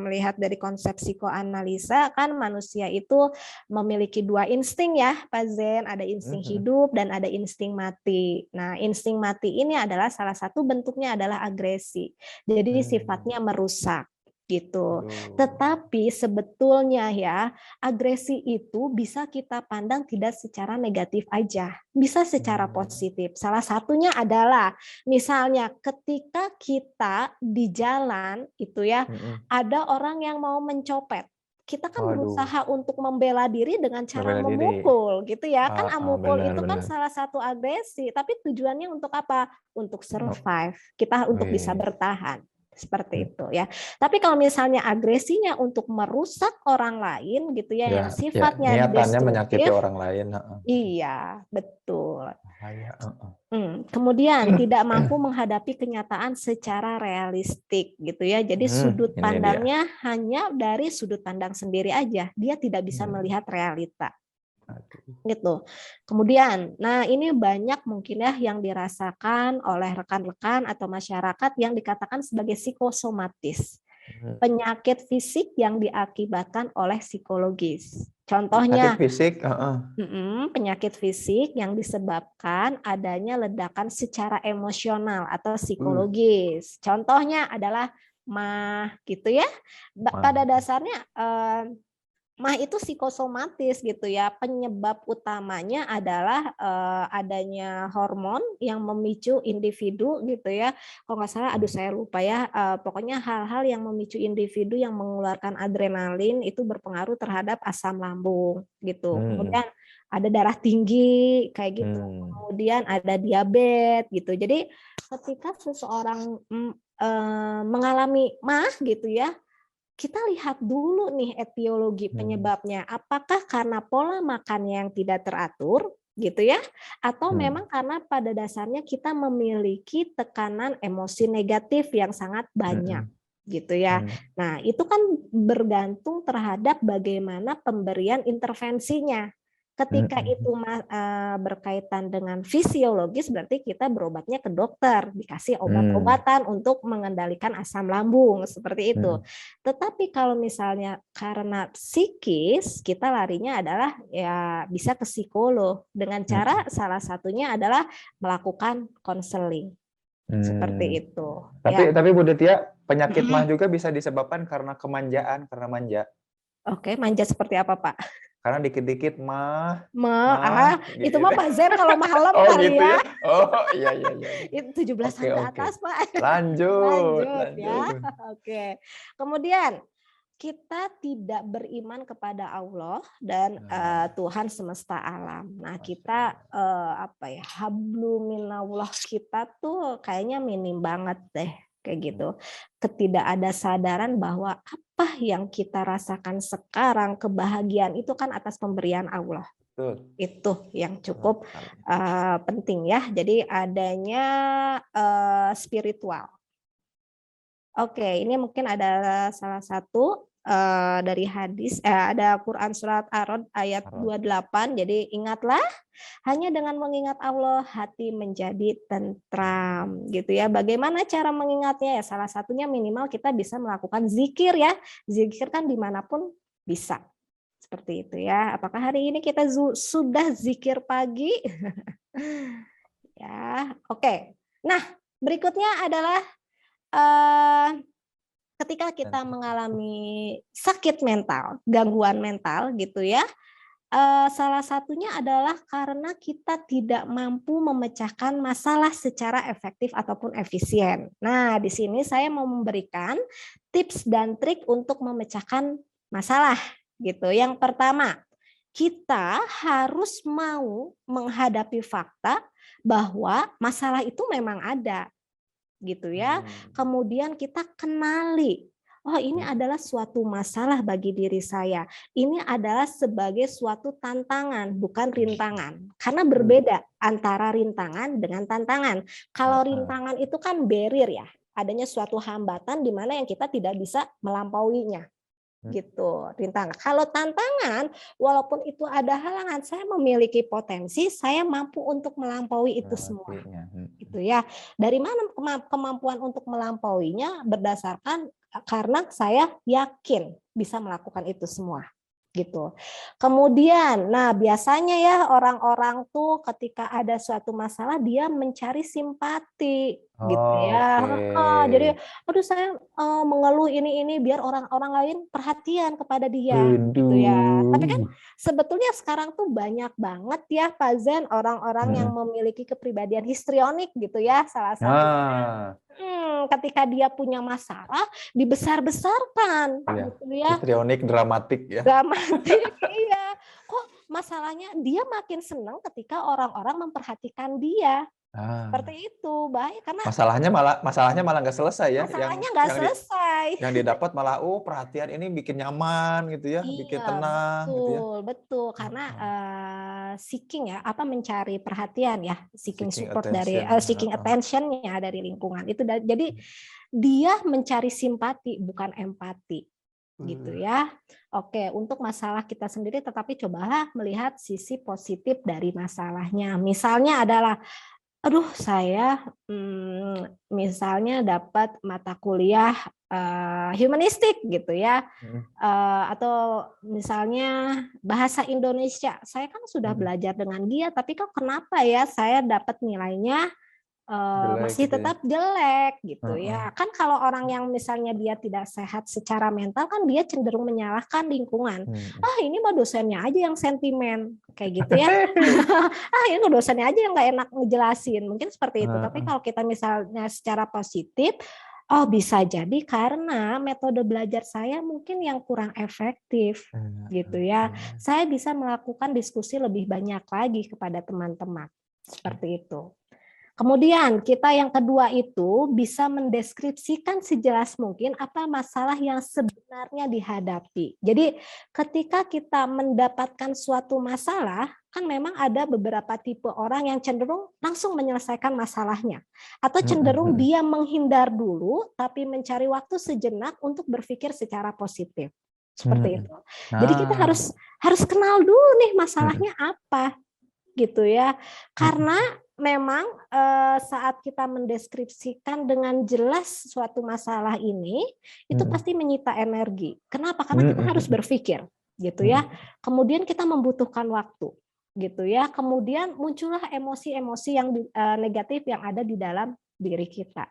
melihat dari konsep psikoanalisa kan manusia itu memiliki 2 insting ya, Pak Zen, ada insting hidup dan ada insting mati. Nah, insting mati ini adalah salah satu bentuknya adalah agresi. Jadi sifatnya merusak gitu. Tetapi sebetulnya ya, agresi itu bisa kita pandang tidak secara negatif aja, bisa secara positif. Salah satunya adalah misalnya ketika kita di jalan itu ya, ada orang yang mau mencopet. Kita kan berusaha untuk membela diri dengan cara memukul gitu ya. Kan amukul itu kan salah satu agresi, tapi tujuannya untuk apa? Untuk survive. Kita untuk bisa bertahan. Seperti itu ya. Tapi kalau misalnya agresinya untuk merusak orang lain gitu ya, yang sifatnya niatannya destruktif, menyakiti orang lain. Iya, betul. Kemudian tidak mampu menghadapi kenyataan secara realistik gitu ya. Jadi sudut pandangnya hanya dari sudut pandang sendiri aja. Dia tidak bisa melihat realita. Gitu. Kemudian, nah ini banyak mungkin ya yang dirasakan oleh rekan-rekan atau masyarakat yang dikatakan sebagai psikosomatis. Penyakit fisik yang diakibatkan oleh psikologis. Contohnya, penyakit fisik yang disebabkan adanya ledakan secara emosional atau psikologis. Contohnya adalah MAH gitu ya. Pada dasarnya MAH itu psikosomatis gitu ya. Penyebab utamanya adalah adanya hormon yang memicu individu gitu ya. Kalau nggak salah, aduh saya lupa ya. Pokoknya hal-hal yang memicu individu yang mengeluarkan adrenalin itu berpengaruh terhadap asam lambung gitu. Kemudian ada darah tinggi kayak gitu. Kemudian ada diabetes gitu. Jadi ketika seseorang mengalami MAH gitu ya, kita lihat dulu nih etiologi penyebabnya. Apakah karena pola makan yang tidak teratur, gitu ya, atau memang karena pada dasarnya kita memiliki tekanan emosi negatif yang sangat banyak, gitu ya. Nah, itu kan bergantung terhadap bagaimana pemberian intervensinya. Ketika itu berkaitan dengan fisiologis, berarti kita berobatnya ke dokter, dikasih obat-obatan untuk mengendalikan asam lambung, seperti itu. Tetapi kalau misalnya karena psikis, kita larinya adalah ya bisa ke psikolog dengan cara salah satunya adalah melakukan konseling. Seperti itu. Tapi Bu Ditya, penyakit mah juga bisa disebabkan karena kemanjaan, karena manja. Oke, manja seperti apa, Pak? Karena dikit-dikit mah itu mah Pak Zen kalau malam oh kali gitu ya. ya. Oh iya. Itu 17-an ke atas, Pak. Lanjut. Ya. Oke. Kemudian kita tidak beriman kepada Allah dan Tuhan semesta alam. Nah, kita habluminallah kita tuh kayaknya minim banget deh kayak gitu. Ketidakada sadaran bahwa apa yang kita rasakan sekarang, kebahagiaan itu kan atas pemberian Allah. Itu yang cukup penting ya. Jadi adanya spiritual. Oke, ini mungkin ada salah satu dari hadis, ada Quran surat Ar-Rod ayat 28. Jadi ingatlah, hanya dengan mengingat Allah hati menjadi tentram, gitu ya. Bagaimana cara mengingatnya? Ya salah satunya minimal kita bisa melakukan zikir ya. Zikir kan dimanapun bisa. Seperti itu ya. Apakah hari ini kita sudah zikir pagi? Ya, oke. Nah, berikutnya adalah ketika kita mengalami sakit mental, gangguan mental gitu ya, salah satunya adalah karena kita tidak mampu memecahkan masalah secara efektif ataupun efisien. Nah, di sini saya mau memberikan tips dan trik untuk memecahkan masalah gitu. Yang pertama, kita harus mau menghadapi fakta bahwa masalah itu memang ada. Gitu ya. Kemudian kita kenali, oh ini adalah suatu masalah bagi diri saya. Ini adalah sebagai suatu tantangan, bukan rintangan. Karena berbeda antara rintangan dengan tantangan. Kalau rintangan itu kan barrier ya, adanya suatu hambatan di mana yang kita tidak bisa melampauinya. Gitu, rintangan. Kalau tantangan, walaupun itu ada halangan, saya memiliki potensi, saya mampu untuk melampaui itu semua. Gitu ya. Dari mana kemampuan untuk melampauinya? Berdasarkan karena saya yakin bisa melakukan itu semua. Gitu. Kemudian, nah biasanya ya orang-orang tuh ketika ada suatu masalah dia mencari simpati, gitu ya. Jadi, aduh saya mengeluh ini biar orang-orang lain perhatian kepada dia, gitu ya. Tapi kan sebetulnya sekarang tuh banyak banget ya Pak Zen orang-orang yang memiliki kepribadian histrionik gitu ya, salah satunya. Ketika dia punya masalah dibesar-besarkan, gitu ya. Histrionik, dramatik ya. Dramatik, iya. Kok masalahnya dia makin senang ketika orang-orang memperhatikan dia. Seperti itu, baik karena masalahnya malah nggak selesai ya. Masalahnya nggak selesai. Yang didapat malah perhatian ini bikin nyaman gitu ya, bikin tenang gitu ya. Betul karena seeking ya, mencari perhatian ya, seeking support dari seeking attention-nya dari lingkungan. Itu jadi dia mencari simpati bukan empati. Gitu ya. Oke, untuk masalah kita sendiri tetapi cobalah melihat sisi positif dari masalahnya. Misalnya adalah aduh saya misalnya dapat mata kuliah humanistik gitu ya, atau misalnya bahasa Indonesia, saya kan sudah belajar dengan dia, tapi kok kenapa ya saya dapat nilainya masih gitu tetap jelek gitu ya. Kan kalau orang yang misalnya dia tidak sehat secara mental kan dia cenderung menyalahkan lingkungan. Ini mah dosennya aja yang sentimen kayak gitu ya. Ini dosennya aja yang nggak enak ngejelasin. Mungkin seperti itu. Tapi kalau kita misalnya secara positif, bisa jadi karena metode belajar saya mungkin yang kurang efektif gitu ya. Saya bisa melakukan diskusi lebih banyak lagi kepada teman-teman. Seperti itu. Kemudian kita yang kedua itu bisa mendeskripsikan sejelas mungkin apa masalah yang sebenarnya dihadapi. Jadi ketika kita mendapatkan suatu masalah, kan memang ada beberapa tipe orang yang cenderung langsung menyelesaikan masalahnya. Atau cenderung dia menghindar dulu, tapi mencari waktu sejenak untuk berpikir secara positif. Seperti itu. Jadi kita harus kenal dulu nih masalahnya apa. Gitu ya. Karena memang saat kita mendeskripsikan dengan jelas suatu masalah ini, itu pasti menyita energi. Kenapa? Karena kita harus berpikir, gitu ya. Kemudian kita membutuhkan waktu, gitu ya. Kemudian muncullah emosi-emosi yang negatif yang ada di dalam diri kita.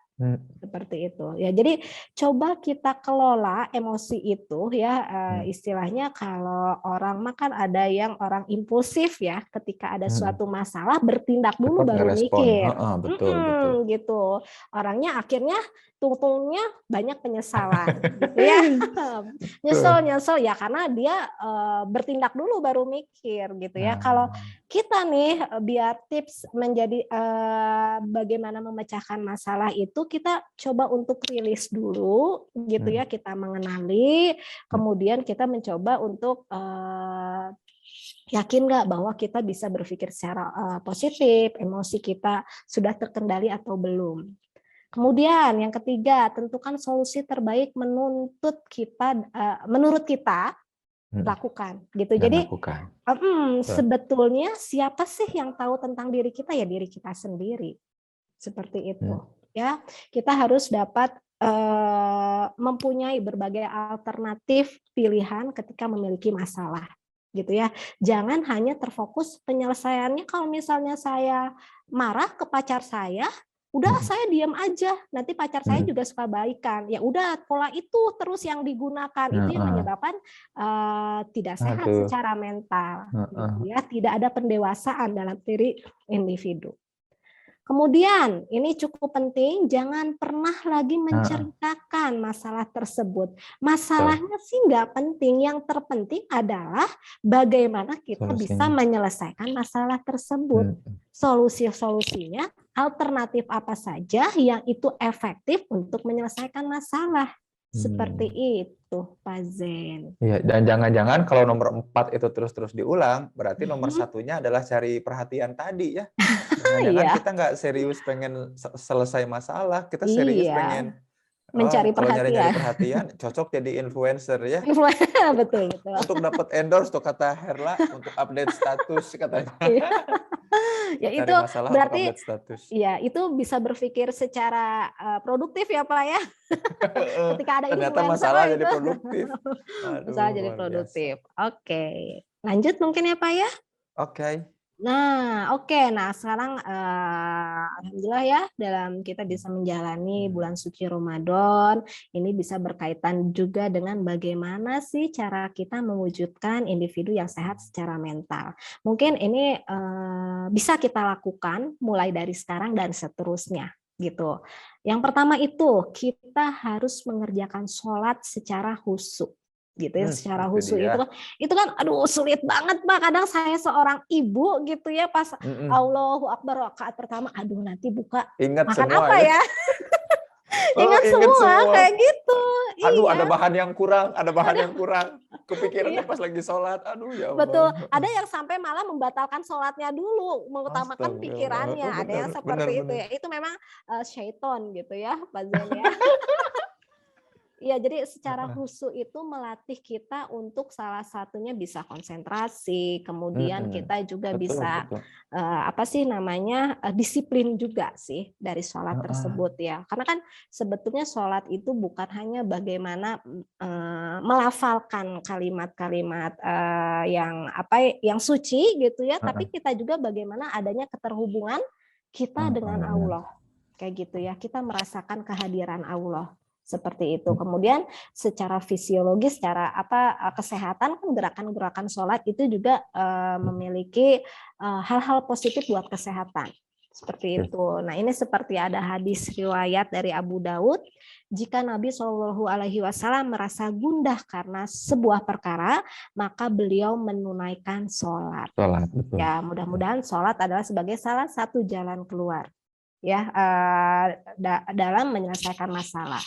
Seperti itu ya. Jadi coba kita kelola emosi itu ya, istilahnya kalau orang makan ada yang orang impulsif ya, ketika ada suatu masalah bertindak dulu Cepat baru ngerespon. mikir. Betul. Gitu. Orangnya akhirnya tungtungnya banyak penyesalan gitu ya. Nyesel ya karena dia bertindak dulu baru mikir gitu ya. Kalau kita nih biar tips menjadi bagaimana memecahkan masalah itu, kita coba untuk rilis dulu gitu ya, kita mengenali, kemudian kita mencoba untuk yakin nggak bahwa kita bisa berpikir secara positif, emosi kita sudah terkendali atau belum. Kemudian yang ketiga, tentukan solusi terbaik menurut kita lakukan gitu. Jadi sebetulnya siapa sih yang tahu tentang diri kita? Ya diri kita sendiri. Seperti itu. Ya, kita harus dapat mempunyai berbagai alternatif pilihan ketika memiliki masalah, gitu ya. Jangan hanya terfokus penyelesaiannya. Kalau misalnya saya marah ke pacar saya, udah saya diam aja. Nanti pacar saya juga suka baikan. Ya udah, pola itu terus yang digunakan. Itu yang menyebabkan tidak sehat secara mental, gitu ya. Tidak ada pendewasaan dalam diri individu. Kemudian, ini cukup penting, jangan pernah lagi menceritakan masalah tersebut. Masalahnya sih nggak penting, yang terpenting adalah bagaimana kita bisa menyelesaikan masalah tersebut. Solusi-solusinya, alternatif apa saja yang itu efektif untuk menyelesaikan masalah. Seperti itu, Pak Zen. Iya, dan jangan-jangan kalau nomor 4 itu terus-terus diulang, berarti nomor satunya adalah cari perhatian tadi ya. Jangan-jangan kita nggak serius pengen selesai masalah, kita serius pengen mencari kalau nyari-nyari perhatian. perhatian, cocok jadi influencer ya. Betul. Untuk dapat endorse tuh kata Herla, untuk update status katanya. Ya itu berarti ya itu bisa berpikir secara produktif ya Pak ya. Ketika ada ternyata influencer masalah jadi produktif. Masalah jadi produktif. Oke. Lanjut mungkin ya Pak ya. Oke. Nah, sekarang alhamdulillah ya dalam kita bisa menjalani bulan suci Ramadan, ini bisa berkaitan juga dengan bagaimana sih cara kita mewujudkan individu yang sehat secara mental. Mungkin ini bisa kita lakukan mulai dari sekarang dan seterusnya gitu. Yang pertama itu kita harus mengerjakan sholat secara khusyuk. Gitu ya, secara khusyuk itu kan aduh sulit banget Pak. Kadang saya seorang ibu gitu ya pas Allahu Akbar rakaat pertama, aduh nanti buka ingat makan semua, apa ya? Ingat semua kayak gitu. Aduh, ada bahan yang kurang. Kepikirannya pas lagi sholat. Aduh ya Allah. Betul. Ada yang sampai malah membatalkan sholatnya dulu, mengutamakan pikirannya. Ada yang seperti itu ya. Itu memang syaiton gitu ya, Pak Zen ya. Iya, jadi secara khusyuk itu melatih kita untuk salah satunya bisa konsentrasi, kemudian kita juga bisa disiplin juga sih dari sholat tersebut ya. Karena kan sebetulnya sholat itu bukan hanya bagaimana melafalkan kalimat-kalimat yang suci gitu ya, tapi kita juga bagaimana adanya keterhubungan kita dengan Allah. Kayak gitu ya, kita merasakan kehadiran Allah. Seperti itu. Kemudian secara fisiologis, secara kesehatan kan gerakan-gerakan sholat itu juga memiliki hal-hal positif buat kesehatan. Seperti itu. Nah ini seperti ada hadis riwayat dari Abu Daud, jika Nabi SAW merasa gundah karena sebuah perkara, maka beliau menunaikan sholat. Betul. Ya mudah-mudahan sholat adalah sebagai salah satu jalan keluar. ya dalam menyelesaikan masalah.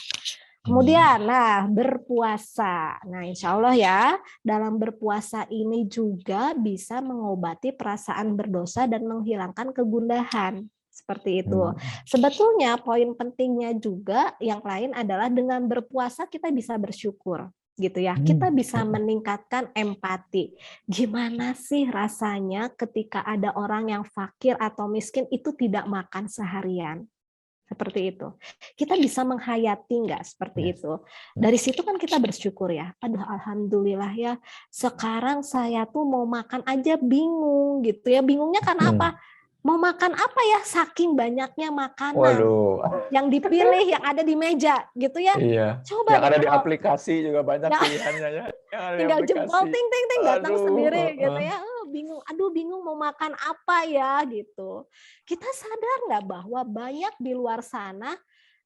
Kemudian, berpuasa. Nah, insya Allah ya, dalam berpuasa ini juga bisa mengobati perasaan berdosa dan menghilangkan kegundahan. Seperti itu. Sebetulnya poin pentingnya juga yang lain adalah dengan berpuasa kita bisa bersyukur. Gitu ya, kita bisa meningkatkan empati. Gimana sih rasanya ketika ada orang yang fakir atau miskin itu tidak makan seharian? Seperti itu. Kita bisa menghayati nggak seperti itu. Dari situ kan kita bersyukur ya. Aduh, alhamdulillah ya. Sekarang saya tuh mau makan aja bingung gitu ya. Bingungnya karena apa? Mau makan apa ya? Saking banyaknya makanan yang dipilih, yang ada di meja gitu ya. Iya. Coba yang deh ada di kalau aplikasi juga banyak pilihannya ya. Yang ada di tinggal jempol aplikasi. ting ting ting datang Aduh, sendiri gitu ya. Bingung, aduh bingung mau makan apa ya gitu. Kita sadar nggak bahwa banyak di luar sana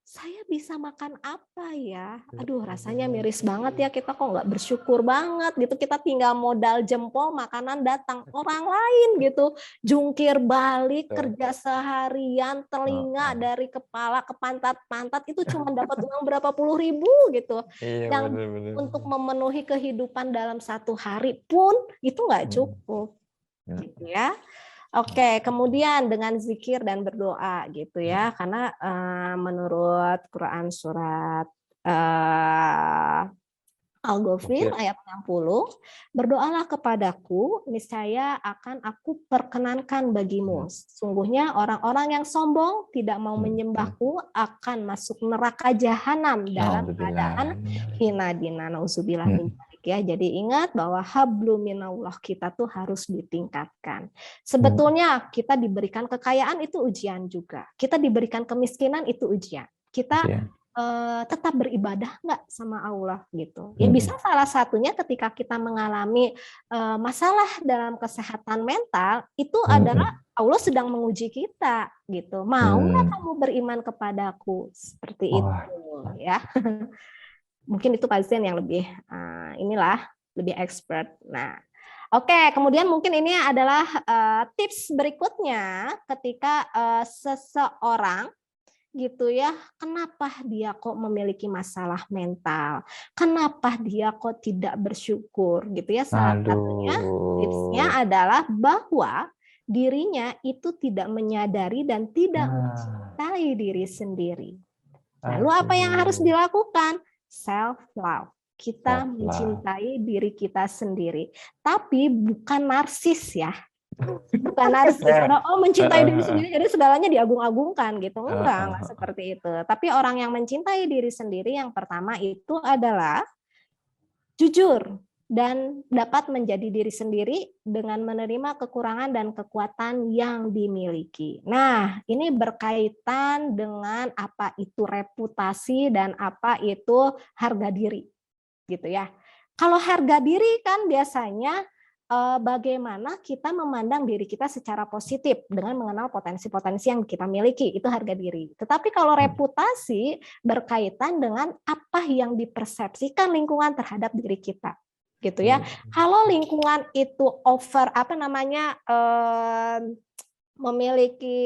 saya bisa makan apa ya? Aduh rasanya miris banget ya, kita kok nggak bersyukur banget gitu. Kita tinggal modal jempol makanan datang orang lain gitu. Jungkir balik kerja seharian, telinga dari kepala ke pantat-pantat itu cuma dapat uang berapa puluh ribu gitu. Iya, Yang bener-bener. untuk memenuhi kehidupan dalam satu hari pun itu nggak cukup. Gitu ya. Oke, kemudian dengan zikir dan berdoa gitu ya, karena menurut Quran surat Al-Ghafir ayat 60, berdoalah kepadaku, niscaya akan aku perkenankan bagimu. Sungguhnya orang-orang yang sombong tidak mau menyembahku akan masuk neraka jahanam dalam keadaan hina dina, nauzubillah min dzalik ya. Jadi ingat bahwa hablum minallah kita tuh harus ditingkatkan. Sebetulnya kita diberikan kekayaan itu ujian juga. Kita diberikan kemiskinan itu ujian. Kita tetap beribadah nggak sama Allah gitu. Ya bisa salah satunya ketika kita mengalami masalah dalam kesehatan mental itu adalah Allah sedang menguji kita gitu. Mau nggak kamu beriman kepadaku seperti itu ya. Mungkin itu pasien yang lebih lebih expert. Nah, oke, kemudian mungkin ini adalah tips berikutnya ketika seseorang gitu ya, kenapa dia kok memiliki masalah mental, kenapa dia kok tidak bersyukur gitu ya. Salah satunya tipsnya adalah bahwa dirinya itu tidak menyadari dan tidak mencintai diri sendiri. Lalu apa yang harus dilakukan? Self love. Kita mencintai diri kita sendiri, tapi bukan narsis ya. Bukan narsis, mencintai diri sendiri jadi segalanya diagung-agungkan gitu. Enggak seperti itu. Tapi orang yang mencintai diri sendiri yang pertama itu adalah jujur dan dapat menjadi diri sendiri dengan menerima kekurangan dan kekuatan yang dimiliki. Nah, ini berkaitan dengan apa itu reputasi dan apa itu harga diri gitu ya. Kalau harga diri kan biasanya bagaimana kita memandang diri kita secara positif dengan mengenal potensi-potensi yang kita miliki, itu harga diri. Tetapi kalau reputasi berkaitan dengan apa yang dipersepsikan lingkungan terhadap diri kita, gitu ya. Kalau lingkungan itu memiliki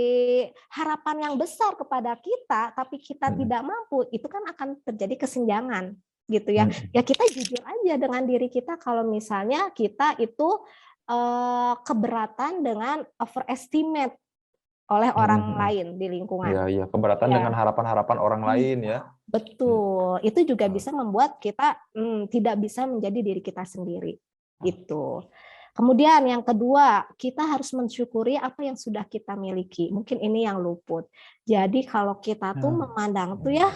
harapan yang besar kepada kita, tapi kita tidak mampu, itu kan akan terjadi kesenjangan. Gitu ya. Ya kita jujur aja dengan diri kita kalau misalnya kita itu keberatan dengan overestimate oleh orang lain di lingkungan. Iya, keberatan dengan harapan-harapan orang lain ya. Betul. Itu juga bisa membuat kita tidak bisa menjadi diri kita sendiri. Gitu. Kemudian yang kedua, kita harus mensyukuri apa yang sudah kita miliki. Mungkin ini yang luput. Jadi kalau kita tuh memandang tuh ya,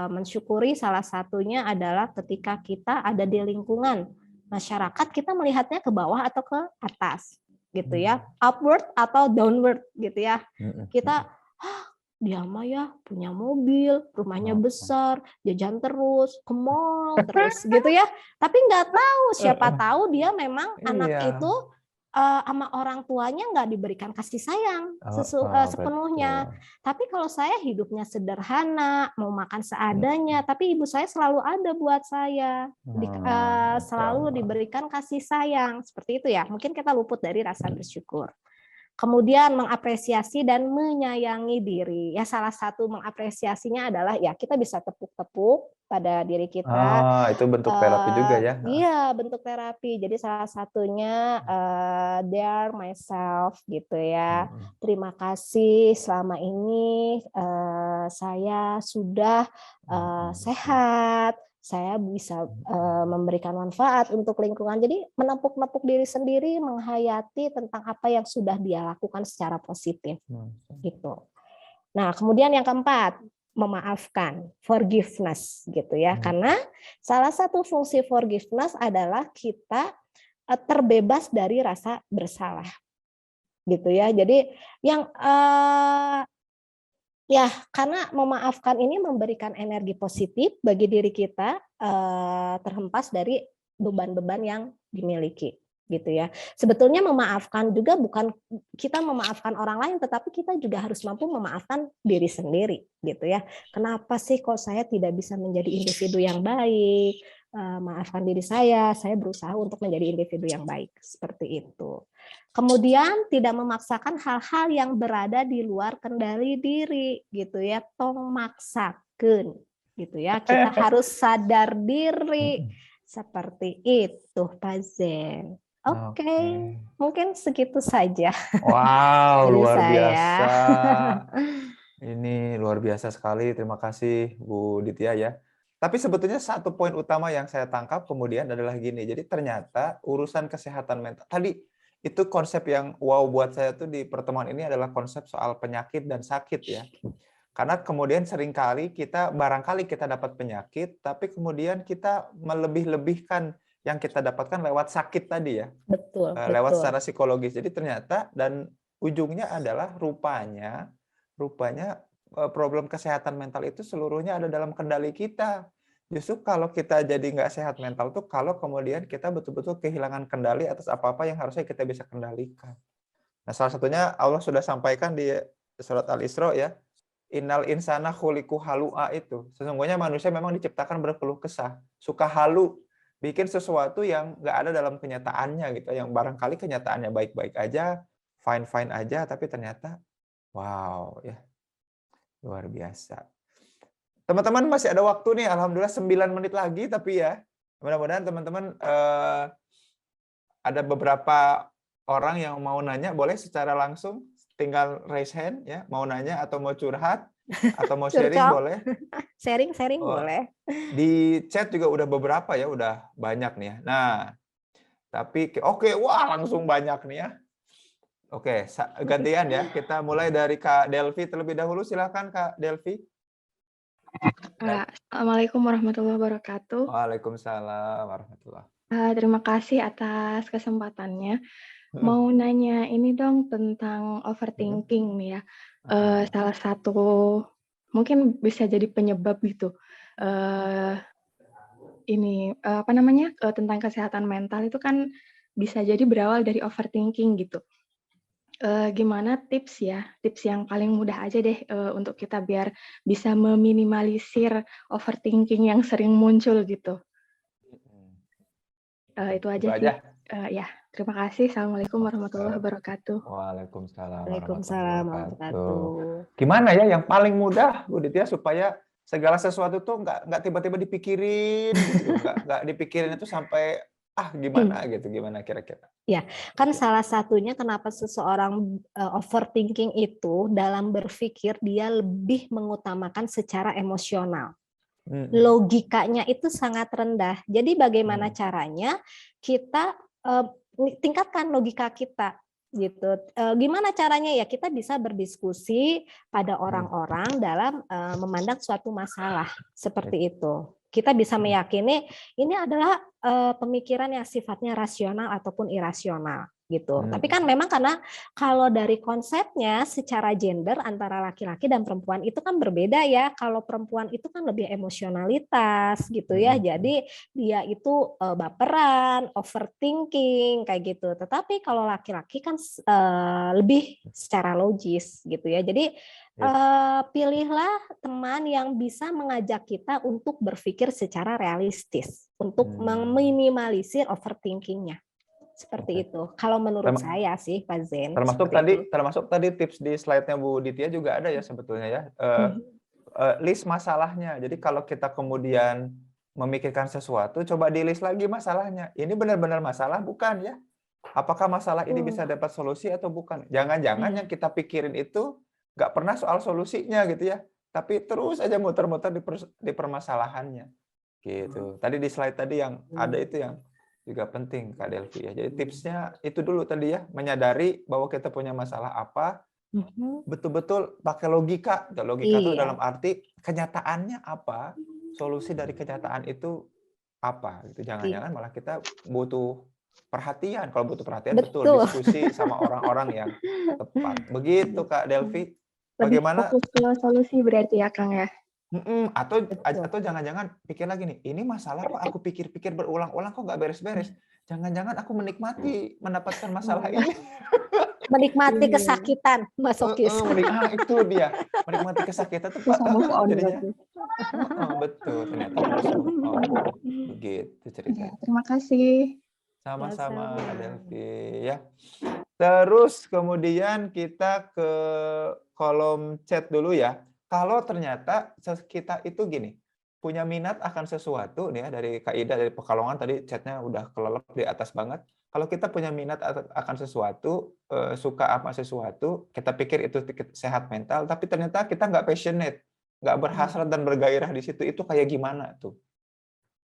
mensyukuri salah satunya adalah ketika kita ada di lingkungan masyarakat, kita melihatnya ke bawah atau ke atas gitu ya, upward atau downward gitu ya. Kita dia mah ya punya mobil, rumahnya besar, jajan terus, ke mall terus gitu ya. Tapi nggak tahu, siapa tahu dia memang anak itu sama orang tuanya nggak diberikan kasih sayang sepenuhnya. Tapi kalau saya hidupnya sederhana, mau makan seadanya, tapi ibu saya selalu ada buat saya, selalu diberikan kasih sayang, seperti itu ya. Mungkin kita luput dari rasa bersyukur. Kemudian mengapresiasi dan menyayangi diri. Ya salah satu mengapresiasinya adalah ya kita bisa tepuk-tepuk pada diri kita. Itu bentuk terapi juga ya. Iya, bentuk terapi. Jadi salah satunya dare myself gitu ya. Terima kasih selama ini saya sudah sehat. Saya bisa memberikan manfaat untuk lingkungan. Jadi menepuk-nepuk diri sendiri, menghayati tentang apa yang sudah dia lakukan secara positif. Gitu. Nah, kemudian yang keempat, memaafkan, forgiveness gitu ya. Karena salah satu fungsi forgiveness adalah kita terbebas dari rasa bersalah. Gitu ya. Jadi yang ya, karena memaafkan ini memberikan energi positif bagi diri kita, terhempas dari beban-beban yang dimiliki, gitu ya. Sebetulnya memaafkan juga bukan kita memaafkan orang lain, tetapi kita juga harus mampu memaafkan diri sendiri, gitu ya. Kenapa sih kok saya tidak bisa menjadi individu yang baik? Maafkan diri saya berusaha untuk menjadi individu yang baik, seperti itu. Kemudian tidak memaksakan hal-hal yang berada di luar kendali diri, gitu ya. Tong maksakeun, gitu ya. Kita harus sadar diri, seperti itu, Pak Zen. Oke, mungkin segitu saja. Wow, Dari luar saya. biasa. Ini luar biasa sekali. Terima kasih Bu Ditya ya. Tapi sebetulnya satu poin utama yang saya tangkap kemudian adalah gini. Jadi ternyata urusan kesehatan mental tadi itu konsep yang wow buat saya tuh di pertemuan ini adalah konsep soal penyakit dan sakit ya. Karena kemudian seringkali barangkali kita dapat penyakit, tapi kemudian kita melebih-lebihkan yang kita dapatkan lewat sakit tadi ya. Betul, Lewat betul. secara psikologis. Jadi ternyata dan ujungnya adalah rupanya problem kesehatan mental itu seluruhnya ada dalam kendali kita. Justru kalau kita jadi nggak sehat mental tuh kalau kemudian kita betul-betul kehilangan kendali atas apa-apa yang harusnya kita bisa kendalikan. Nah, salah satunya Allah sudah sampaikan di surat Al-Isra ya, innal insana khuliqu halu'a itu. Sesungguhnya manusia memang diciptakan berkeluh kesah, suka halu, bikin sesuatu yang nggak ada dalam kenyataannya gitu, yang barangkali kenyataannya baik-baik aja, fine-fine aja, tapi ternyata wow ya, luar biasa. Teman-teman masih ada waktu nih, alhamdulillah 9 menit lagi, tapi ya mudah-mudahan teman-teman ada beberapa orang yang mau nanya, boleh secara langsung tinggal raise hand ya, mau nanya atau mau curhat atau mau sharing boleh. Sharing boleh. Di chat juga udah beberapa ya, udah banyak nih ya. Nah, tapi oke, wah langsung banyak nih ya. Oke, gantian ya. Kita mulai dari Kak Delvi terlebih dahulu. Silakan Kak Delvi. Assalamualaikum warahmatullahi wabarakatuh. Waalaikumsalam warahmatullahi. Terima kasih atas kesempatannya. Mau nanya ini dong tentang overthinking nih ya. Salah satu mungkin bisa jadi penyebab gitu. Tentang kesehatan mental itu kan bisa jadi berawal dari overthinking gitu. Gimana tips yang paling mudah aja deh untuk kita biar bisa meminimalisir overthinking yang sering muncul gitu. Itu aja sih. Ya, terima kasih. Assalamualaikum warahmatullahi wabarakatuh. Waalaikumsalam Waalaikumsalam warahmatullahi wabarakatuh. wabarakatuh. Gimana ya yang paling mudah Bu Ditya supaya segala sesuatu tuh nggak tiba-tiba dipikirin gitu, nggak dipikirin itu sampai gimana gitu, gimana kira-kira? Ya, kan salah satunya kenapa seseorang overthinking itu dalam berpikir dia lebih mengutamakan secara emosional. Logikanya itu sangat rendah. Jadi bagaimana caranya kita tingkatkan logika kita gitu. Gimana caranya ya kita bisa berdiskusi pada orang-orang dalam memandang suatu masalah seperti itu. Kita bisa meyakini ini adalah pemikiran yang sifatnya rasional ataupun irasional gitu. Tapi kan memang karena kalau dari konsepnya secara gender antara laki-laki dan perempuan itu kan berbeda ya. Kalau perempuan itu kan lebih emosionalitas gitu ya. Jadi dia itu baperan, overthinking kayak gitu. Tetapi kalau laki-laki kan lebih secara logis gitu ya. Jadi pilihlah teman yang bisa mengajak kita untuk berpikir secara realistis, untuk meminimalisir overthinkingnya. Seperti Oke. itu. Kalau menurut Terma- saya sih, Pak Zen, Termasuk seperti itu. tadi tips di slide-nya Bu Ditya juga ada ya sebetulnya ya. List masalahnya. Jadi kalau kita kemudian memikirkan sesuatu, coba di list lagi masalahnya. Ini benar-benar masalah bukan ya? Apakah masalah ini bisa dapat solusi atau bukan? Jangan-jangan yang kita pikirin itu nggak pernah soal solusinya gitu ya, tapi terus aja muter-muter di permasalahannya. Gitu. Tadi di slide tadi yang ada itu yang juga penting Kak Delvi ya. Jadi tipsnya itu dulu tadi ya, menyadari bahwa kita punya masalah apa, betul-betul pakai logika. Logika itu Iya. dalam arti kenyataannya apa, solusi dari kenyataan itu apa. Gitu. Jangan-jangan malah kita butuh perhatian. Kalau butuh perhatian betul Betul. diskusi sama orang-orang yang tepat. Begitu Kak Delvi. Lebih Bagaimana? fokus ke solusi berarti ya, Kang ya? Atau jangan-jangan pikir lagi nih, ini masalah kok aku pikir-pikir berulang-ulang kok nggak beres-beres. Jangan-jangan aku menikmati mendapatkan masalah ini. Menikmati kesakitan, masokis. Itu dia. Menikmati kesakitan itu Susah move on jadinya. berarti. Betul, ternyata harus move on. Begitu Ya, ceritanya. terima kasih. Sama-sama Sama-sama. Kak Delvi ya. Terus kemudian kita ke kolom chat dulu ya. Kalau ternyata kita itu gini, punya minat akan sesuatu nih ya, dari Kak Ida dari Pekalongan tadi chatnya udah kelelep di atas banget. Kalau kita punya minat akan sesuatu, suka apa sesuatu, kita pikir itu sehat mental, tapi ternyata kita nggak passionate, nggak berhasrat dan bergairah di situ, itu kayak gimana tuh?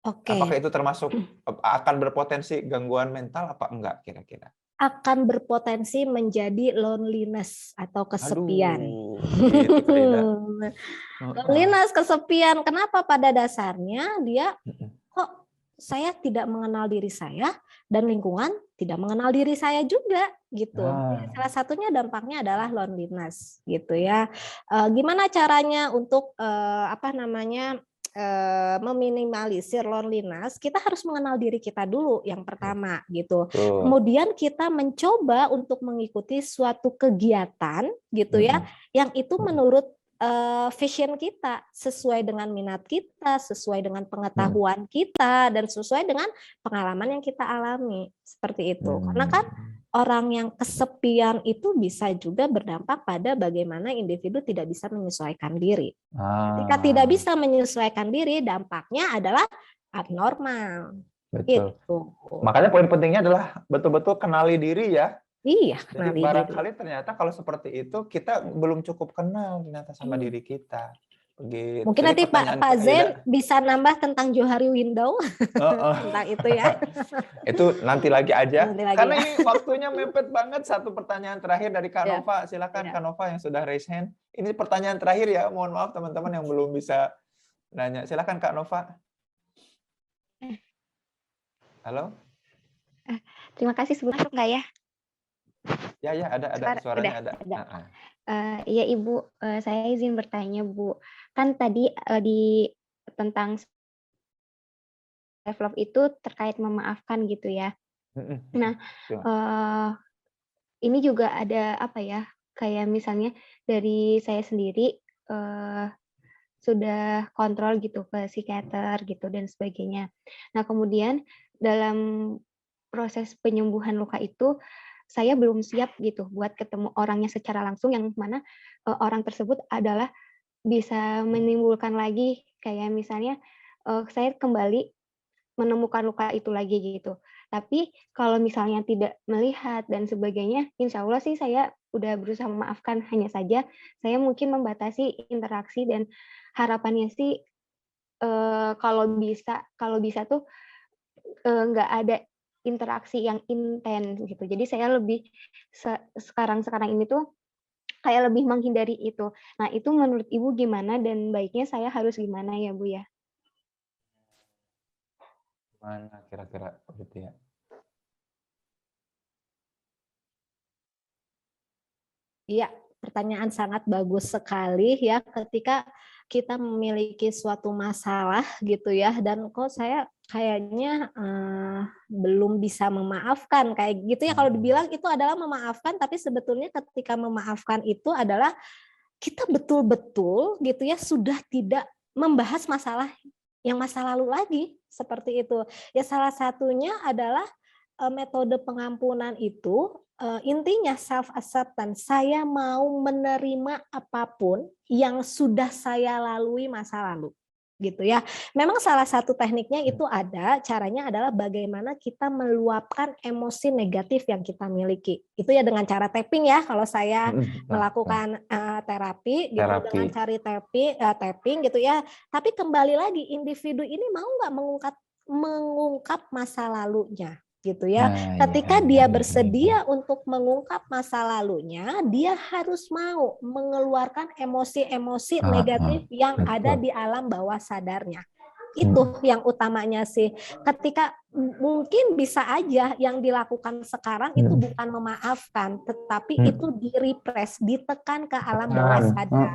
Apakah Oke, itu termasuk akan berpotensi gangguan mental apa enggak kira-kira? akan berpotensi menjadi loneliness atau kesepian. Gitu Kak Ida. Loneliness, kesepian. Kenapa? Pada dasarnya dia kok saya tidak mengenal diri saya dan lingkungan tidak mengenal diri saya juga gitu. Salah satunya dampaknya adalah loneliness gitu ya. Gimana caranya untuk meminimalisir loneliness? Kita harus mengenal diri kita dulu yang pertama gitu. Kemudian kita mencoba untuk mengikuti suatu kegiatan gitu ya, yang itu menurut vision kita, sesuai dengan minat kita, sesuai dengan pengetahuan kita, dan sesuai dengan pengalaman yang kita alami. Seperti itu. Karena kan orang yang kesepian itu bisa juga berdampak pada bagaimana individu tidak bisa menyesuaikan diri. Ketika tidak bisa menyesuaikan diri, dampaknya adalah abnormal. Betul. Gitu. Makanya poin pentingnya adalah betul-betul kenali diri ya. Iya, jadi barangkali ternyata kalau seperti itu kita belum cukup kenal ternyata sama diri kita. Begitu. Mungkin Jadi nanti Pak Zen bisa nambah tentang Johari Window tentang itu ya. Itu nanti lagi aja. Karena ya. ini waktunya mepet banget. Satu pertanyaan terakhir dari Kak Nova. Silakan Kak Nova yang sudah raise hand. Ini pertanyaan terakhir ya. Mohon maaf teman-teman yang belum bisa nanya. Silakan Kak Nova. Halo. Terima kasih sebelumnya nggak ya? Ya, ada suaranya ada. Iya Ibu, saya izin bertanya Bu. Kan tadi tentang self love itu terkait memaafkan gitu ya. Nah, ini juga ada apa ya? Kayak misalnya dari saya sendiri sudah kontrol gitu ke psikiater gitu dan sebagainya. Nah, kemudian dalam proses penyembuhan luka itu saya belum siap gitu buat ketemu orangnya secara langsung yang mana orang tersebut adalah bisa menimbulkan lagi kayak misalnya saya kembali menemukan luka itu lagi gitu. Tapi kalau misalnya tidak melihat dan sebagainya, insya Allah sih saya udah berusaha memaafkan, hanya saja saya mungkin membatasi interaksi dan harapannya sih kalau bisa tuh nggak ada interaksi yang intens gitu. Jadi saya lebih sekarang ini tuh kayak lebih menghindari itu. Nah, itu menurut Ibu gimana dan baiknya saya harus gimana ya, Bu ya? Mana kira-kira gitu ya? Iya, pertanyaan sangat bagus sekali ya ketika kita memiliki suatu masalah gitu ya dan kok saya kayaknya belum bisa memaafkan kayak gitu ya. Kalau dibilang itu adalah memaafkan, tapi sebetulnya ketika memaafkan itu adalah kita betul-betul gitu ya sudah tidak membahas masalah yang masa lalu lagi seperti itu. Ya salah satunya adalah metode pengampunan itu intinya self acceptance. Saya mau menerima apapun yang sudah saya lalui masa lalu. Gitu ya. Memang salah satu tekniknya itu ada, caranya adalah bagaimana kita meluapkan emosi negatif yang kita miliki. Itu ya dengan cara tapping ya, kalau saya melakukan terapi gitu, dengan cari tapping gitu ya. Tapi kembali lagi, individu ini mau nggak mengungkap masa lalunya gitu ya. Ketika dia bersedia untuk mengungkap masa lalunya, dia harus mau mengeluarkan emosi-emosi negatif yang ada di alam bawah sadarnya. Itu yang utamanya sih. Ketika mungkin bisa aja yang dilakukan sekarang itu bukan memaafkan, tetapi itu di-repress, ditekan ke alam bawah sadar.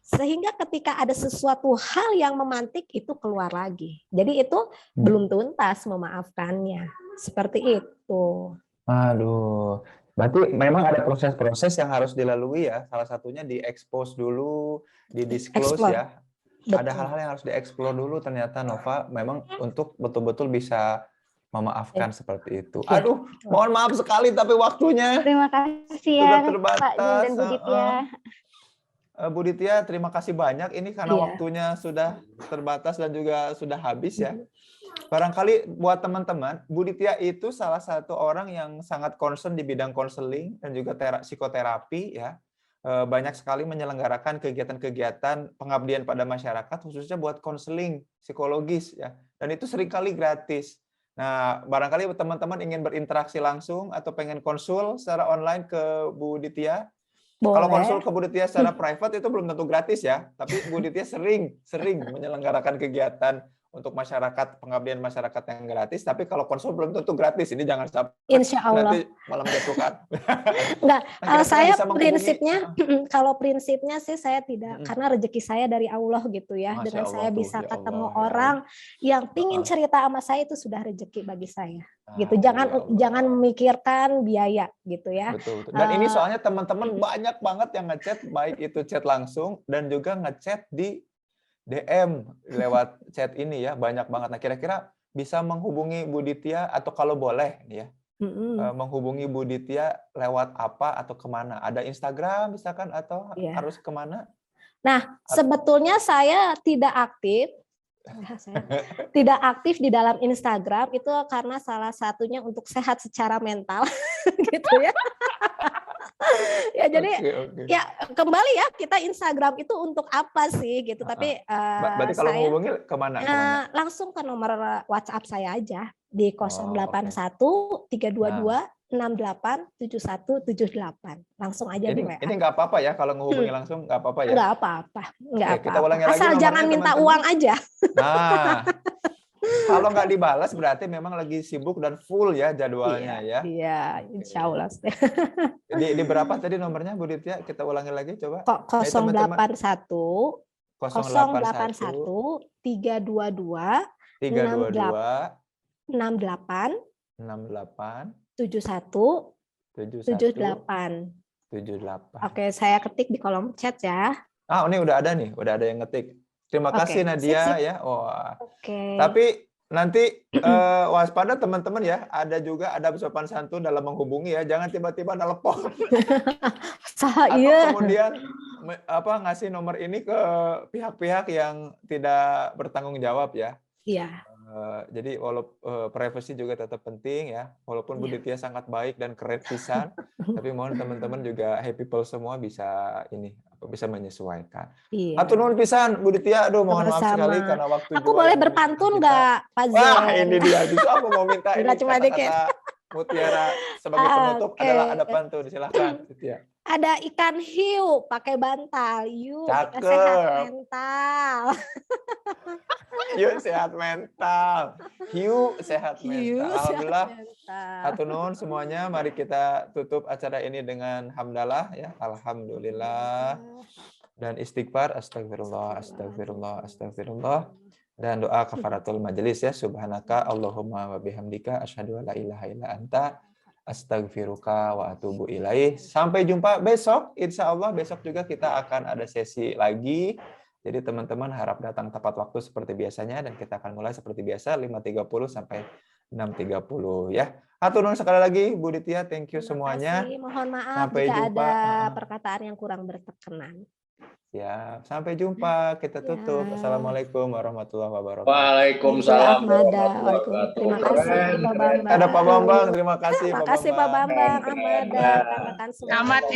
Sehingga ketika ada sesuatu hal yang memantik itu keluar lagi. Jadi itu belum tuntas memaafkannya. Seperti itu. Aduh, berarti memang ada proses-proses yang harus dilalui ya. Salah satunya di-expose dulu, di-disclose ya. Betul. Ada hal-hal yang harus dieksplor dulu ternyata Nova memang untuk betul-betul bisa memaafkan seperti itu. Aduh, mohon maaf sekali tapi waktunya Terima kasih sudah ya terbatas. Pak Jin dan Bu Ditya. Bu Ditya, terima kasih banyak. Ini karena waktunya sudah terbatas dan juga sudah habis ya. Barangkali buat teman-teman, Bu Ditya itu salah satu orang yang sangat concern di bidang konseling dan juga psikoterapi ya. Banyak sekali menyelenggarakan kegiatan-kegiatan pengabdian pada masyarakat khususnya buat konseling psikologis ya. Dan itu seringkali gratis. Nah, barangkali teman-teman ingin berinteraksi langsung atau pengen konsul secara online ke Bu Ditya. Kalau konsul ke Bu Ditya secara private itu belum tentu gratis ya, tapi Bu Ditya sering menyelenggarakan kegiatan untuk masyarakat, pengabdian masyarakat yang gratis, tapi kalau konsul belum tentu gratis. Ini jangan sampai Insya Allah. nanti malah menjatuhkan. Enggak, Nah, saya prinsipnya, kalau prinsipnya sih saya tidak, karena rezeki saya dari Allah gitu ya. Masya Dengan Allah saya tuh, bisa ya ketemu Allah, ya orang yang pingin cerita sama saya itu sudah rezeki bagi saya. Gitu, ya Allah. jangan memikirkan biaya gitu ya. Betul. Dan ini soalnya teman-teman banyak banget yang ngechat, baik itu chat langsung dan juga ngechat di DM lewat chat ini ya, banyak banget. Nah, kira-kira bisa menghubungi Bu Ditya atau kalau boleh ya, menghubungi Bu Ditya lewat apa atau kemana? Ada Instagram misalkan atau harus kemana? Nah, sebetulnya saya tidak aktif. Tidak aktif di dalam Instagram itu karena salah satunya untuk sehat secara mental gitu ya. Ya jadi ya kembali ya, kita Instagram itu untuk apa sih gitu. Tapi berarti kalau saya menghubungi kemana? Langsung ke nomor WhatsApp saya aja di 081 322 687178. Langsung aja di WA. Ini nggak apa-apa ya kalau menghubungi langsung, nggak apa-apa ya? Nggak apa-apa. Kita ulangi lagi Asal jangan minta uang aja. Nah, kalau nggak dibalas berarti memang lagi sibuk dan full ya jadwalnya ya. Iya, insya Allah. Di berapa tadi nomornya Bu Ditya? Kita ulangi lagi coba. 081 081 322 68 7178. Oke, saya ketik di kolom chat ya. Ini udah ada nih, udah ada yang ngetik. Terima kasih Nadia ya. Wah. Tapi nanti waspada teman-teman ya, ada sopan santun dalam menghubungi ya, jangan tiba-tiba nelpon. Atau kemudian ngasih nomor ini ke pihak-pihak yang tidak bertanggung jawab ya. Iya. Jadi walaupun privacy juga tetap penting ya, walaupun Bu Ditya sangat baik dan keren pisan, tapi mohon teman-teman juga happy people semua bisa menyesuaikan. Atur nuhun pisan Bu Ditya, aduh mohon maaf sekali karena waktu. Aku boleh berpantun nggak, Pak Zen? Wah ini dia, justru aku mau minta ini kata-kata Mutiara sebagai penutup adalah ada pantun, silahkan Ditya. Ada ikan hiu pakai bantal, yuk kita sehat mental. Hiu sehat mental. Hiu sehat mental. Alhamdulillah. Hatur nuhun semuanya. Mari kita tutup acara ini dengan hamdalah ya. Alhamdulillah. Dan istighfar, astagfirullah, astagfirullah, astagfirullah. Dan doa kafaratul majelis ya. Subhanaka Allahumma wa bihamdika asyhadu an la ilaha illa anta astagfiruka wa atubu ilaih. Sampai jumpa besok. Insya Allah besok juga kita akan ada sesi lagi. Jadi teman-teman harap datang tepat waktu seperti biasanya dan kita akan mulai seperti biasa 5.30 sampai 6.30 ya. Hatur nuhun sekali lagi Bu Ditya, thank you Terima semuanya. kasih. Mohon maaf Sampai jika jumpa. ada perkataan yang kurang berkenan. Siap, sampai jumpa. Kita tutup. Ya. Assalamualaikum warahmatullahi wabarakatuh. Waalaikumsalam Ahmada. warahmatullahi wabarakatuh. Terima kasih Keren, Pak keren. Bambang. Ada Pak Bambang, terima kasih Terima Pak kasih Pak Bambang. Bambang, Keren, Ahmada, keren. rekan-rekan semua. Amat